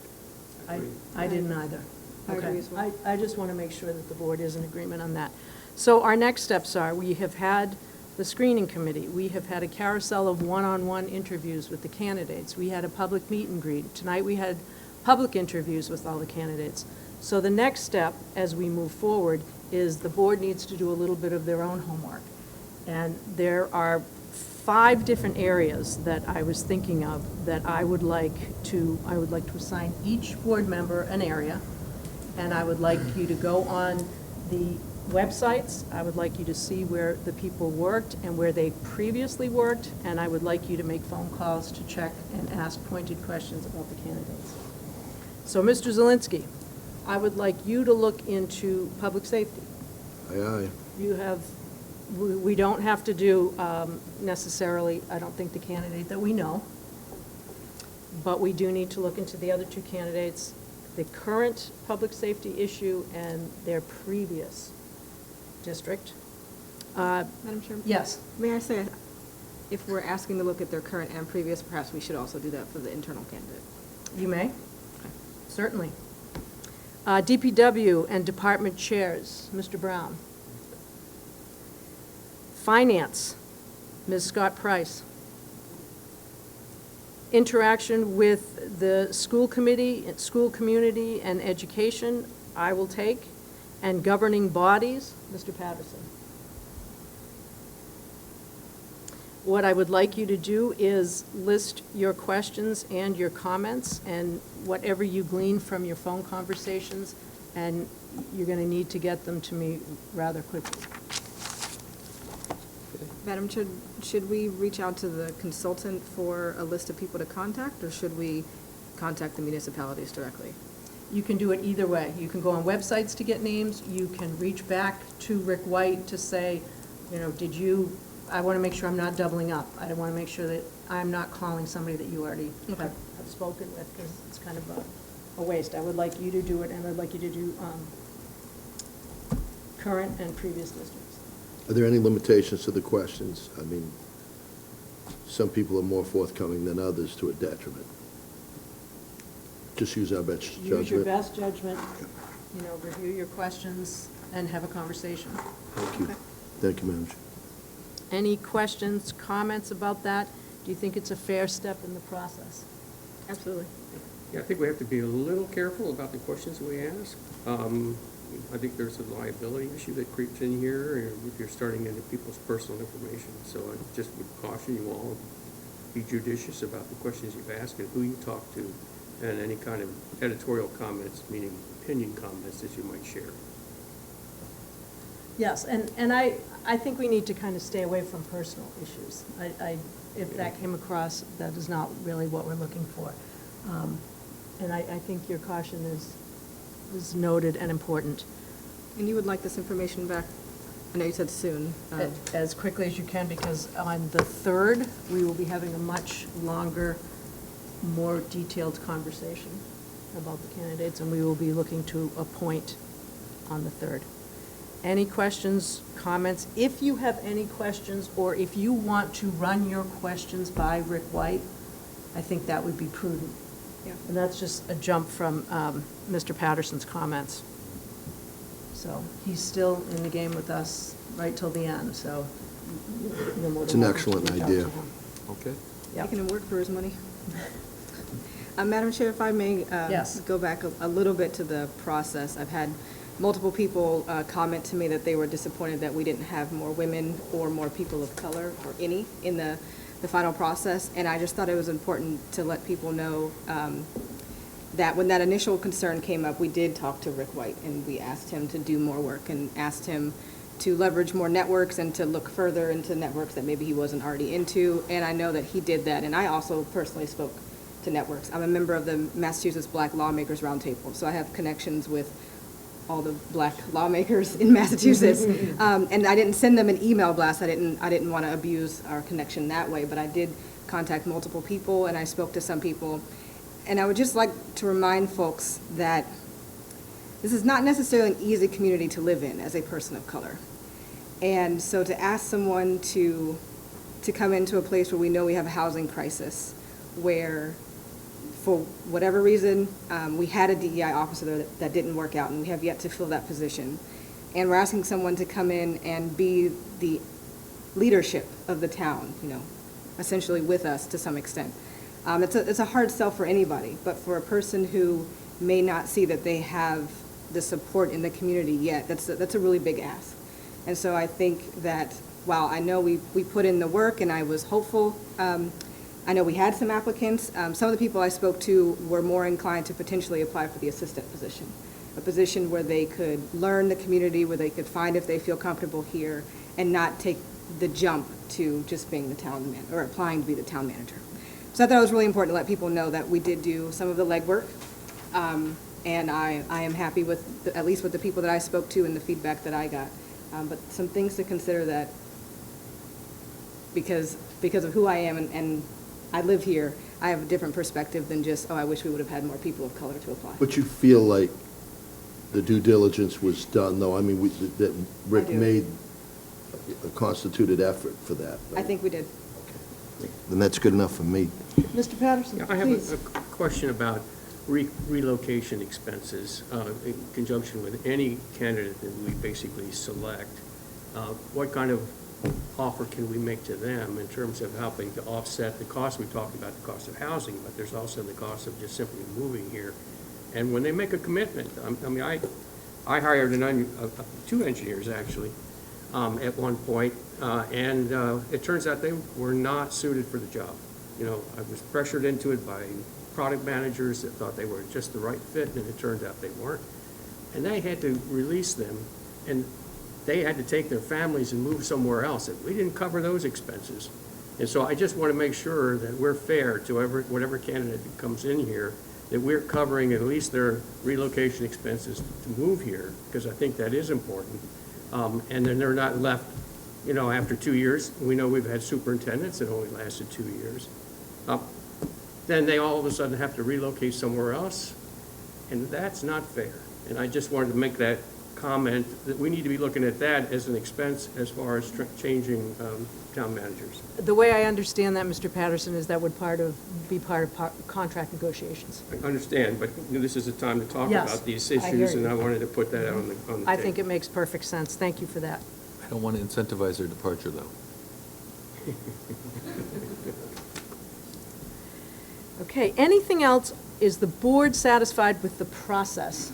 I didn't either. I agree Okay. as well. I just want to make sure that the board is in agreement on that. So our next steps are, we have had the screening committee. We have had a carousel of one-on-one interviews with the candidates. We had a public meet and greet. Tonight we had public interviews with all the candidates. So the next step, as we move forward, is the board needs to do a little bit of their own homework. And there are 5 different areas that I was thinking of that I would like to assign each board member an area. And I would like you to go on the websites. I would like you to see where the people worked and where they previously worked, and I would like you to make phone calls to check and ask pointed questions about the candidates. So, Mr. Zelinski, I would like you to look into public safety. Aye, aye. You have, we don't have to do necessarily, I don't think, the candidate that we know, but we do need to look into the other two candidates, the current public safety issue and their previous district. Madam Chairman? Yes. May I say, if we're asking to look at their current and previous, perhaps we should also do that for the internal candidate. You may, certainly. DPW and department chairs, Mr. Brown. Finance, Ms. Scott Price. Interaction with the school committee, school community, and education, I will take. And governing bodies, Mr. Patterson. What I would like you to do is list your questions and your comments and whatever you glean from your phone conversations, and you're going to need to get them to me rather quickly. Madam Chair, should we reach out to the consultant for a list of people to contact, or should we contact the municipalities directly? You can do it either way. You can go on websites to get names. You can reach back to Rick White to say, you know, I want to make sure I'm not doubling up. I want to make sure that I'm not calling somebody that you already have spoken with, because it's kind of a waste. I would like you to do it, and I'd like you to do current and previous districts. Are there any limitations to the questions? I mean, some people are more forthcoming than others to a detriment. Just use our best judgment. Use your best judgment, you know, review your questions, and have a conversation. Thank you. Thank you, Madam Chair. Any questions, comments about that? Do you think it's a fair step in the process? Absolutely. Yeah, I think we have to be a little careful about the questions we ask. I think there's a liability issue that creeps in here if you're starting into people's personal information. So I just would caution you all, be judicious about the questions you've asked and who you talk to, and any kind of editorial comments, meaning opinion comments that you might share. Yes, and I think we need to kind of stay away from personal issues. If that came across, that is not really what we're looking for. And I think your caution is noted and important. And you would like this information back, I know you said soon. As quickly as you can, because on the 3rd, we will be having a much longer, more detailed conversation about the candidates, and we will be looking to appoint on the 3rd. Any questions, comments? If you have any questions, or if you want to run your questions by Rick White, I think that would be prudent. Yeah. And that's just a jump from Mr. Patterson's comments. So he's still in the game with us right till the end, so. It's an excellent idea. Okay. Making him work for his money. Madam Chair, if I may Yes. go back a little bit to the process. I've had multiple people comment to me that they were disappointed that we didn't have more women or more people of color, or any, in the final process. And I just thought it was important to let people know that when that initial concern came up, we did talk to Rick White, and we asked him to do more work and asked him to leverage more networks and to look further into networks that maybe he wasn't already into. And I know that he did that. And I also personally spoke to networks. I'm a member of the Massachusetts Black Lawmakers Roundtable, so I have connections with all the black lawmakers in Massachusetts. And I didn't send them an email blast. I didn't want to abuse our connection that way, but I did contact multiple people, and I spoke to some people. And I would just like to remind folks that this is not necessarily an easy community to live in as a person of color. And so to ask someone to come into a place where we know we have a housing crisis, where for whatever reason, we had a DEI officer that didn't work out, and we have yet to fill that position. And we're asking someone to come in and be the leadership of the town, you know, essentially with us to some extent. It's a hard sell for anybody, but for a person who may not see that they have the support in the community yet, that's a really big ask. And so I think that while I know we put in the work and I was hopeful, I know we had some applicants. Some of the people I spoke to were more inclined to potentially apply for the assistant position. a position where they could learn the community, where they could find if they feel comfortable here, and not take the jump to just being the town man, or applying to be the town manager. So I thought it was really important to let people know that we did do some of the legwork, and I am happy with, at least with the people that I spoke to and the feedback that I got. But some things to consider, that because of who I am and I live here, I have a different perspective than just, oh, I wish we would have had more people of color to apply. But you feel like the due diligence was done, though? I mean, that Rick I do. made a constituted effort for that. I think we did. Then that's good enough for me. Mr. Patterson, I have please. a question about relocation expenses in conjunction with any candidate that we basically select. What kind of offer can we make to them in terms of helping to offset the cost? We talked about the cost of housing, but there's also the cost of just simply moving here. And when they make a commitment, I mean, I hired two engineers, actually, at one point, and it turns out they were not suited for the job. You know, I was pressured into it by product managers that thought they were just the right fit, and it turned out they weren't. And they had to release them, and they had to take their families and move somewhere else. And we didn't cover those expenses. And so I just want to make sure that we're fair to whatever candidate that comes in here, that we're covering at least their relocation expenses to move here, because I think that is important. And then they're not left, you know, after 2 years. We know we've had superintendents that only lasted 2 years. Then they all of a sudden have to relocate somewhere else, and that's not fair. And I just wanted to make that comment, that we need to be looking at that as an expense as far as changing town managers. The way I understand that, Mr. Patterson, is that would be part of contract negotiations. I understand, but you know, this is a time to talk Yes, about these I hear issues, and you. I wanted to put that on the table. I think it makes perfect sense. Thank you for that. I don't want to incentivize their departure, though. Okay, anything else? Is the board satisfied with the process?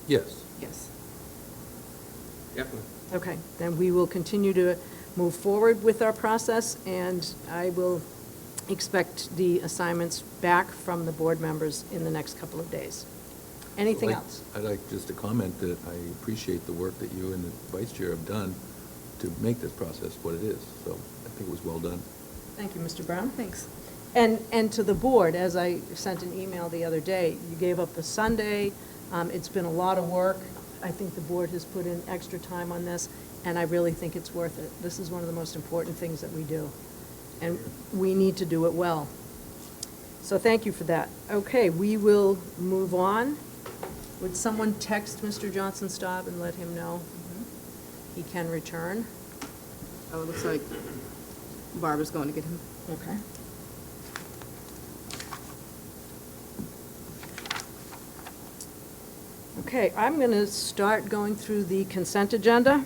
Yes. Yes. Definitely. Okay, then we will continue to move forward with our process, and I will expect the assignments back from the board members in the next couple of days. Anything else? I'd like just to comment that I appreciate the work that you and the vice chair have done to make this process what it is. So I think it was well done. Thank you, Mr. Brown. Thanks. And to the board, as I sent an email the other day, you gave up a Sunday. It's been a lot of work. I think the board has put in extra time on this, and I really think it's worth it. This is one of the most important things that we do, and we need to do it well. So thank you for that. Okay, we will move on. Would someone text Mr. Johnson-Staub and let him know he can return? Oh, it looks like Barbara's going to get him. Okay. Okay, I'm going to start going through the consent agenda,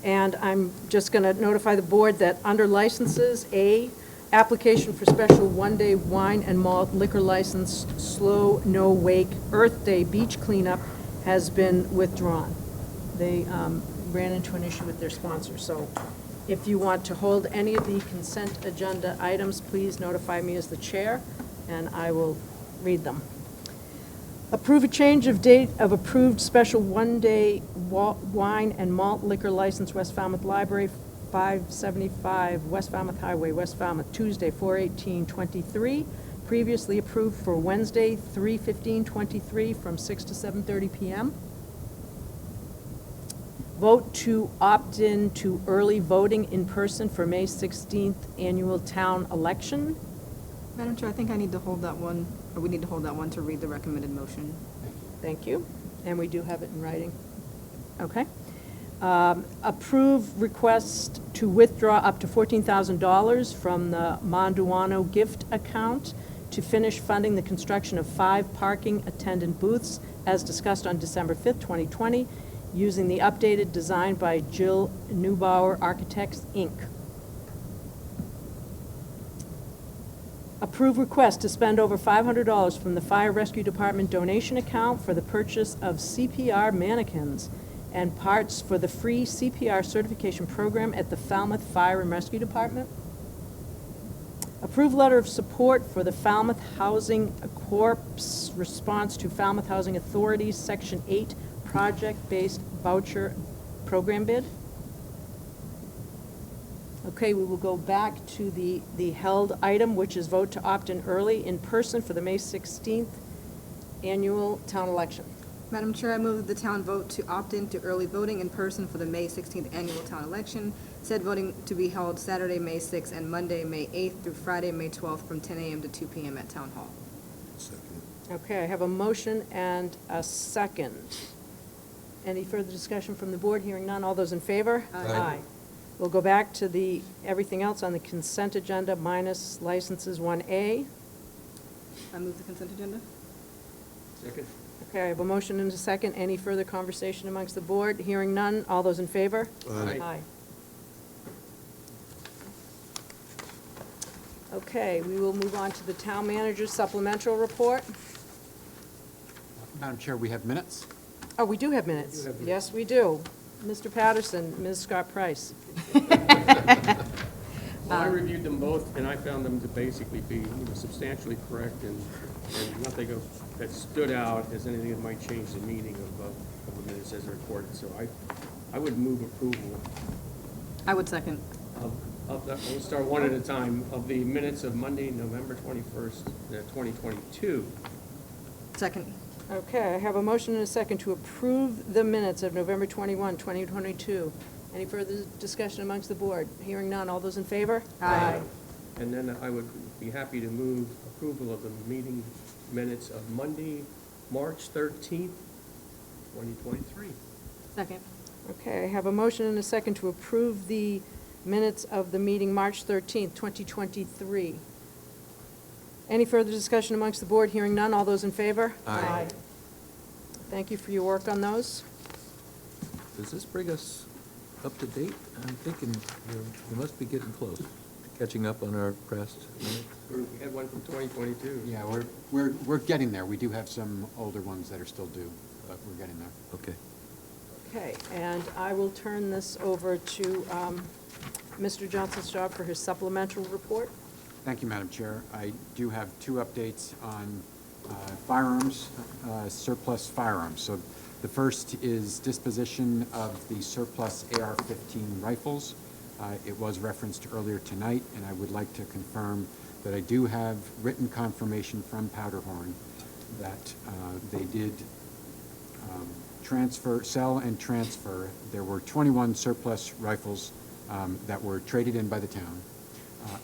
and I'm just going to notify the board that under licenses, A, application for special one-day wine and malt liquor license, Slow No Wake Earth Day beach cleanup has been withdrawn. They ran into an issue with their sponsor, so if you want to hold any of the consent agenda items, please notify me as the chair, and I will read them. Approve a change of date of approved special one-day wine and malt liquor license, West Falmouth Library, 575 West Falmouth Highway, West Falmouth, Tuesday, 4/18/23. Previously approved for Wednesday, 3/15/23, from 6 to 7:30 p.m. Vote to opt in to early voting in person for May 16th annual town election. Madam Chair, I think I need to hold that one, or we need to hold that one to read the recommended motion. Thank you. And we do have it in writing. Okay. Approve request to withdraw up to $14,000 from the Monduano gift account to finish funding the construction of 5 parking attendant booths as discussed on December 5th, 2020, using the updated design by Jill Neubauer Architects, Inc. Approve request to spend over $500 from the Fire Rescue Department donation account for the purchase of CPR mannequins and parts for the free CPR certification program at the Falmouth Fire and Rescue Department. Approve letter of support for the Falmouth Housing Corp's response to Falmouth Housing Authority's Section 8 project-based voucher program bid. Okay, we will go back to the held item, which is vote to opt in early in person for the May 16th annual town election. Madam Chair, I move that the town vote to opt into early voting in person for the May 16th annual town election. Said voting to be held Saturday, May 6th, and Monday, May 8th through Friday, May 12th, from 10 a.m. to 2 p.m. at Town Hall. Second. Okay, I have a motion and a second. Any further discussion from the board? Hearing none. All those in favor? Aye. We'll go back to the, everything else on the consent agenda minus licenses 1A. I move the consent agenda. Second? Okay, I have a motion and a second. Any further conversation amongst the board? Hearing none. All those in favor? Aye. Okay, we will move on to the town manager's supplemental report. Madam Chair, we have minutes. Oh, we do have minutes. Yes, we do. Mr. Patterson, Ms. Scott Price. Well, I reviewed them both, and I found them to basically be substantially correct, and nothing that stood out as anything that might change the meaning of the minutes as recorded. So I would move approval I would second. we'll start one at a time, of the minutes of Monday, November 21st, 2022. Second. Okay, I have a motion and a second to approve the minutes of November 21, 2022. Any further discussion amongst the board? Hearing none. All those in favor? Aye. And then I would be happy to move approval of the meeting minutes of Monday, March 13th, 2023. Second. Okay, I have a motion and a second to approve the minutes of the meeting March 13th, 2023. Any further discussion amongst the board? Hearing none. All those in favor? Aye. Thank you for your work on those. Does this bring us up to date? I'm thinking we must be getting close to catching up on our past minutes. We had one from 2022. Yeah, we're getting there. We do have some older ones that are still due, but we're getting there. Okay. Okay, and I will turn this over to Mr. Johnson-Staub for his supplemental report. Thank you, Madam Chair. I do have two updates on firearms, surplus firearms. So the first is disposition of the surplus AR-15 rifles. It was referenced earlier tonight, and I would like to confirm that I do have written confirmation from Powderhorn that they did sell and transfer. There were 21 surplus rifles that were traded in by the town,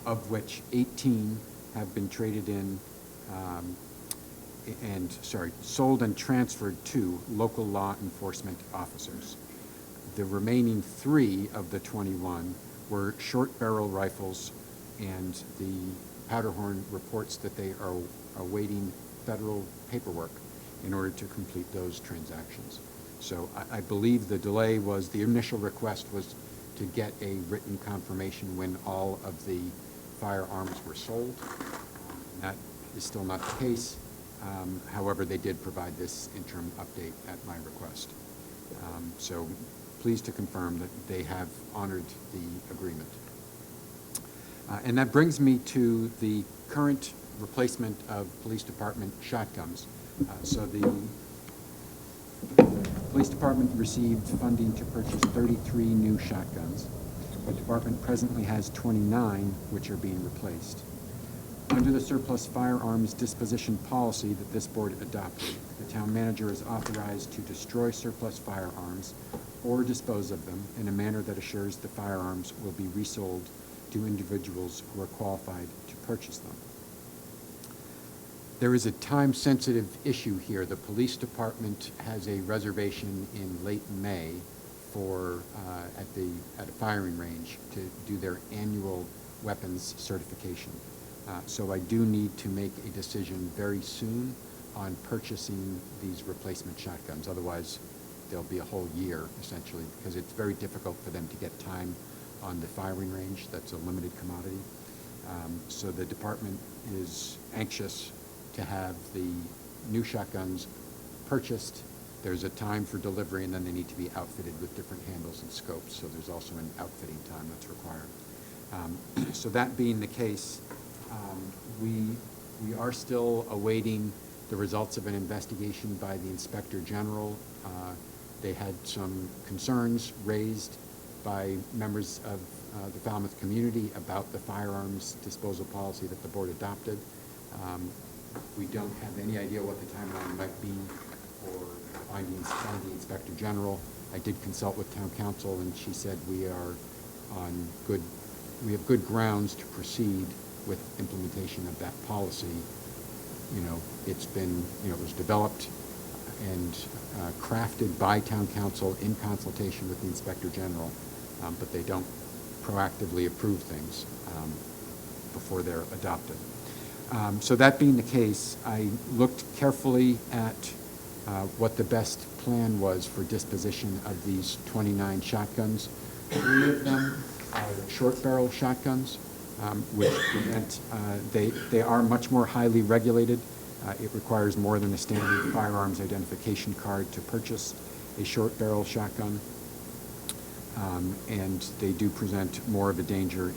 of which 18 have been traded in sold and transferred to local law enforcement officers. The remaining 3 of the 21 were short barrel rifles, and the Powderhorn reports that they are awaiting federal paperwork in order to complete those transactions. So I believe the delay was, the initial request was to get a written confirmation when all of the firearms were sold. That is still not the case. However, they did provide this interim update at my request. So pleased to confirm that they have honored the agreement. And that brings me to the current replacement of police department shotguns. So the police department received funding to purchase 33 new shotguns. The department presently has 29, which are being replaced. Under the surplus firearms disposition policy that this board adopted, the town manager is authorized to destroy surplus firearms or dispose of them in a manner that assures the firearms will be resold to individuals who are qualified to purchase them. There is a time-sensitive issue here. The police department has a reservation in late May for at a firing range to do their annual weapons certification. So I do need to make a decision very soon on purchasing these replacement shotguns. Otherwise, there'll be a whole year, essentially, because it's very difficult for them to get time on the firing range. That's a limited commodity. So the department is anxious to have the new shotguns purchased. There's a time for delivery, and then they need to be outfitted with different handles and scopes, so there's also an outfitting time that's required. So that being the case, We are still awaiting the results of an investigation by the Inspector General. They had some concerns raised by members of the Falmouth community about the firearms disposal policy that the board adopted. We don't have any idea what the timeline might be for finding the Inspector General. I did consult with Town Council, and she said we have good grounds to proceed with implementation of that policy. You know, it was developed and crafted by Town Council in consultation with the Inspector General, but they don't proactively approve things before they're adopted. So that being the case, I looked carefully at what the best plan was for disposition of these 29 shotguns. 3 of them are short barrel shotguns, which meant they are much more highly regulated. It requires more than a standard firearms identification card to purchase a short barrel shotgun. And they do present more of a danger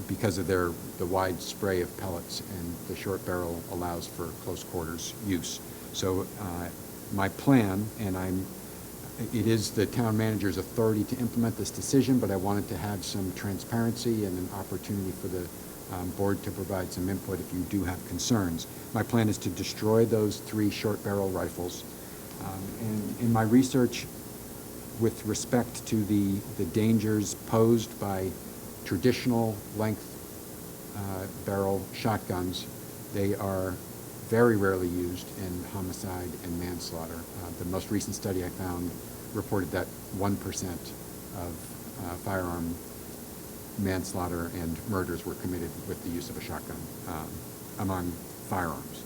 because of the wide spray of pellets, and the short barrel allows for close quarters use. So my plan, and it is the town manager's authority to implement this decision, but I wanted to have some transparency and an opportunity for the board to provide some input if you do have concerns. My plan is to destroy those 3 short barrel rifles. And in my research with respect to the dangers posed by traditional length barrel shotguns, they are very rarely used in homicide and manslaughter. The most recent study I found reported that 1% of firearm manslaughter and murders were committed with the use of a shotgun among firearms.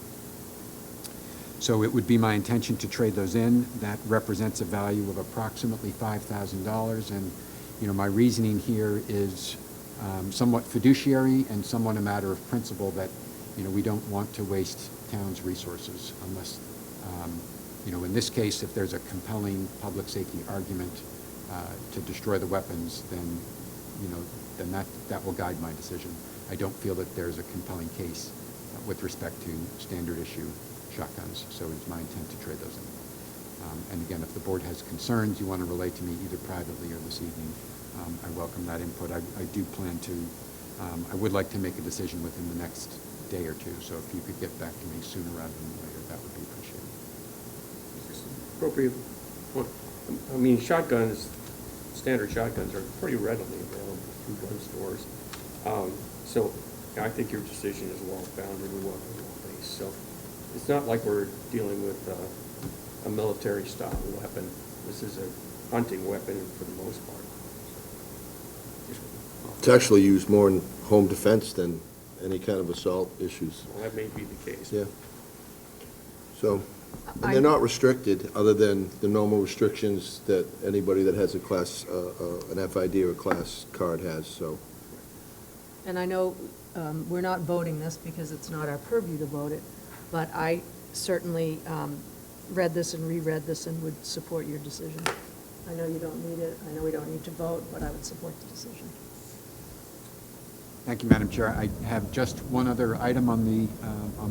So it would be my intention to trade those in. That represents a value of approximately $5,000, and my reasoning here is somewhat fiduciary and somewhat a matter of principle that we don't want to waste town's resources unless, in this case, if there's a compelling public safety argument to destroy the weapons, then, then that will guide my decision. I don't feel that there's a compelling case with respect to standard issue shotguns, so it's my intent to trade those in. And again, if the board has concerns you want to relate to me either privately or this evening, I welcome that input. I do plan to, I would like to make a decision within the next day or two, so if you could get back to me sooner rather than later, that would be appreciated. Appropriate. Well, I mean, shotguns, standard shotguns are pretty readily available through gun stores. So I think your decision is well-founded and well-based. So it's not like we're dealing with a military-style weapon. This is a hunting weapon for the most part. It's actually used more in home defense than any kind of assault issues. Well, that may be the case. Yeah. So, and they're not restricted, other than the normal restrictions that anybody that has a class, an FID or a class card has, so. And I know we're not voting this because it's not our purview to vote it, but I certainly read this and reread this and would support your decision. I know you don't need it, I know we don't need to vote, but I would support the decision. Thank you, Madam Chair. I have just one other item on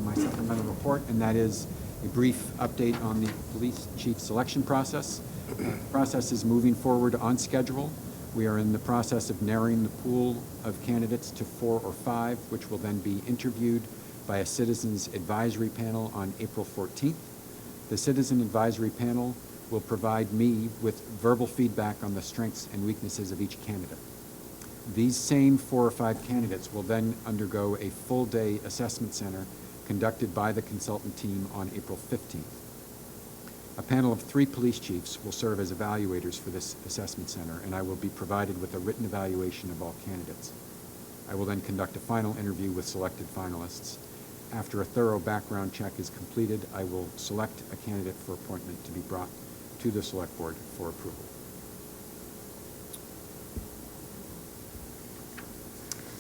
my supplemental report, and that is a brief update on the police chief selection process. The process is moving forward on schedule. We are in the process of narrowing the pool of candidates to 4 or 5, which will then be interviewed by a citizens advisory panel on April 14th. The citizen advisory panel will provide me with verbal feedback on the strengths and weaknesses of each candidate. These same 4 or 5 candidates will then undergo a full-day assessment center conducted by the consultant team on April 15th. A panel of 3 police chiefs will serve as evaluators for this assessment center, and I will be provided with a written evaluation of all candidates. I will then conduct a final interview with selected finalists. After a thorough background check is completed, I will select a candidate for appointment to be brought to the select board for approval.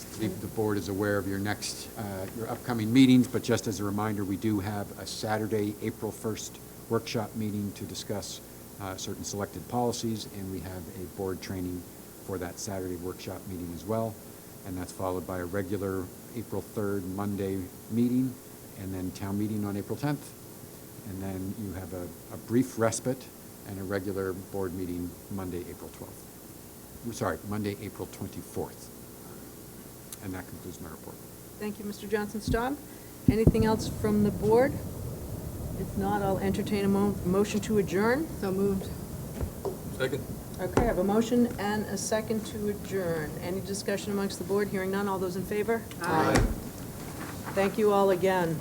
I believe the board is aware of your upcoming meetings, but just as a reminder, we do have a Saturday, April 1st workshop meeting to discuss certain selected policies, and we have a board training for that Saturday workshop meeting as well. and that's followed by a regular April 3rd Monday meeting, and then town meeting on April 10th. And then you have a brief respite and a regular board meeting Monday, April 12th. Sorry, Monday, April 24th. And that concludes my report. Thank you, Mr. Johnson-Staub. Anything else from the board? If not, I'll entertain a motion to adjourn. So moved. Second. Okay, I have a motion and a second to adjourn. Any discussion amongst the board? Hearing none, all those in favor? Aye. Thank you all again.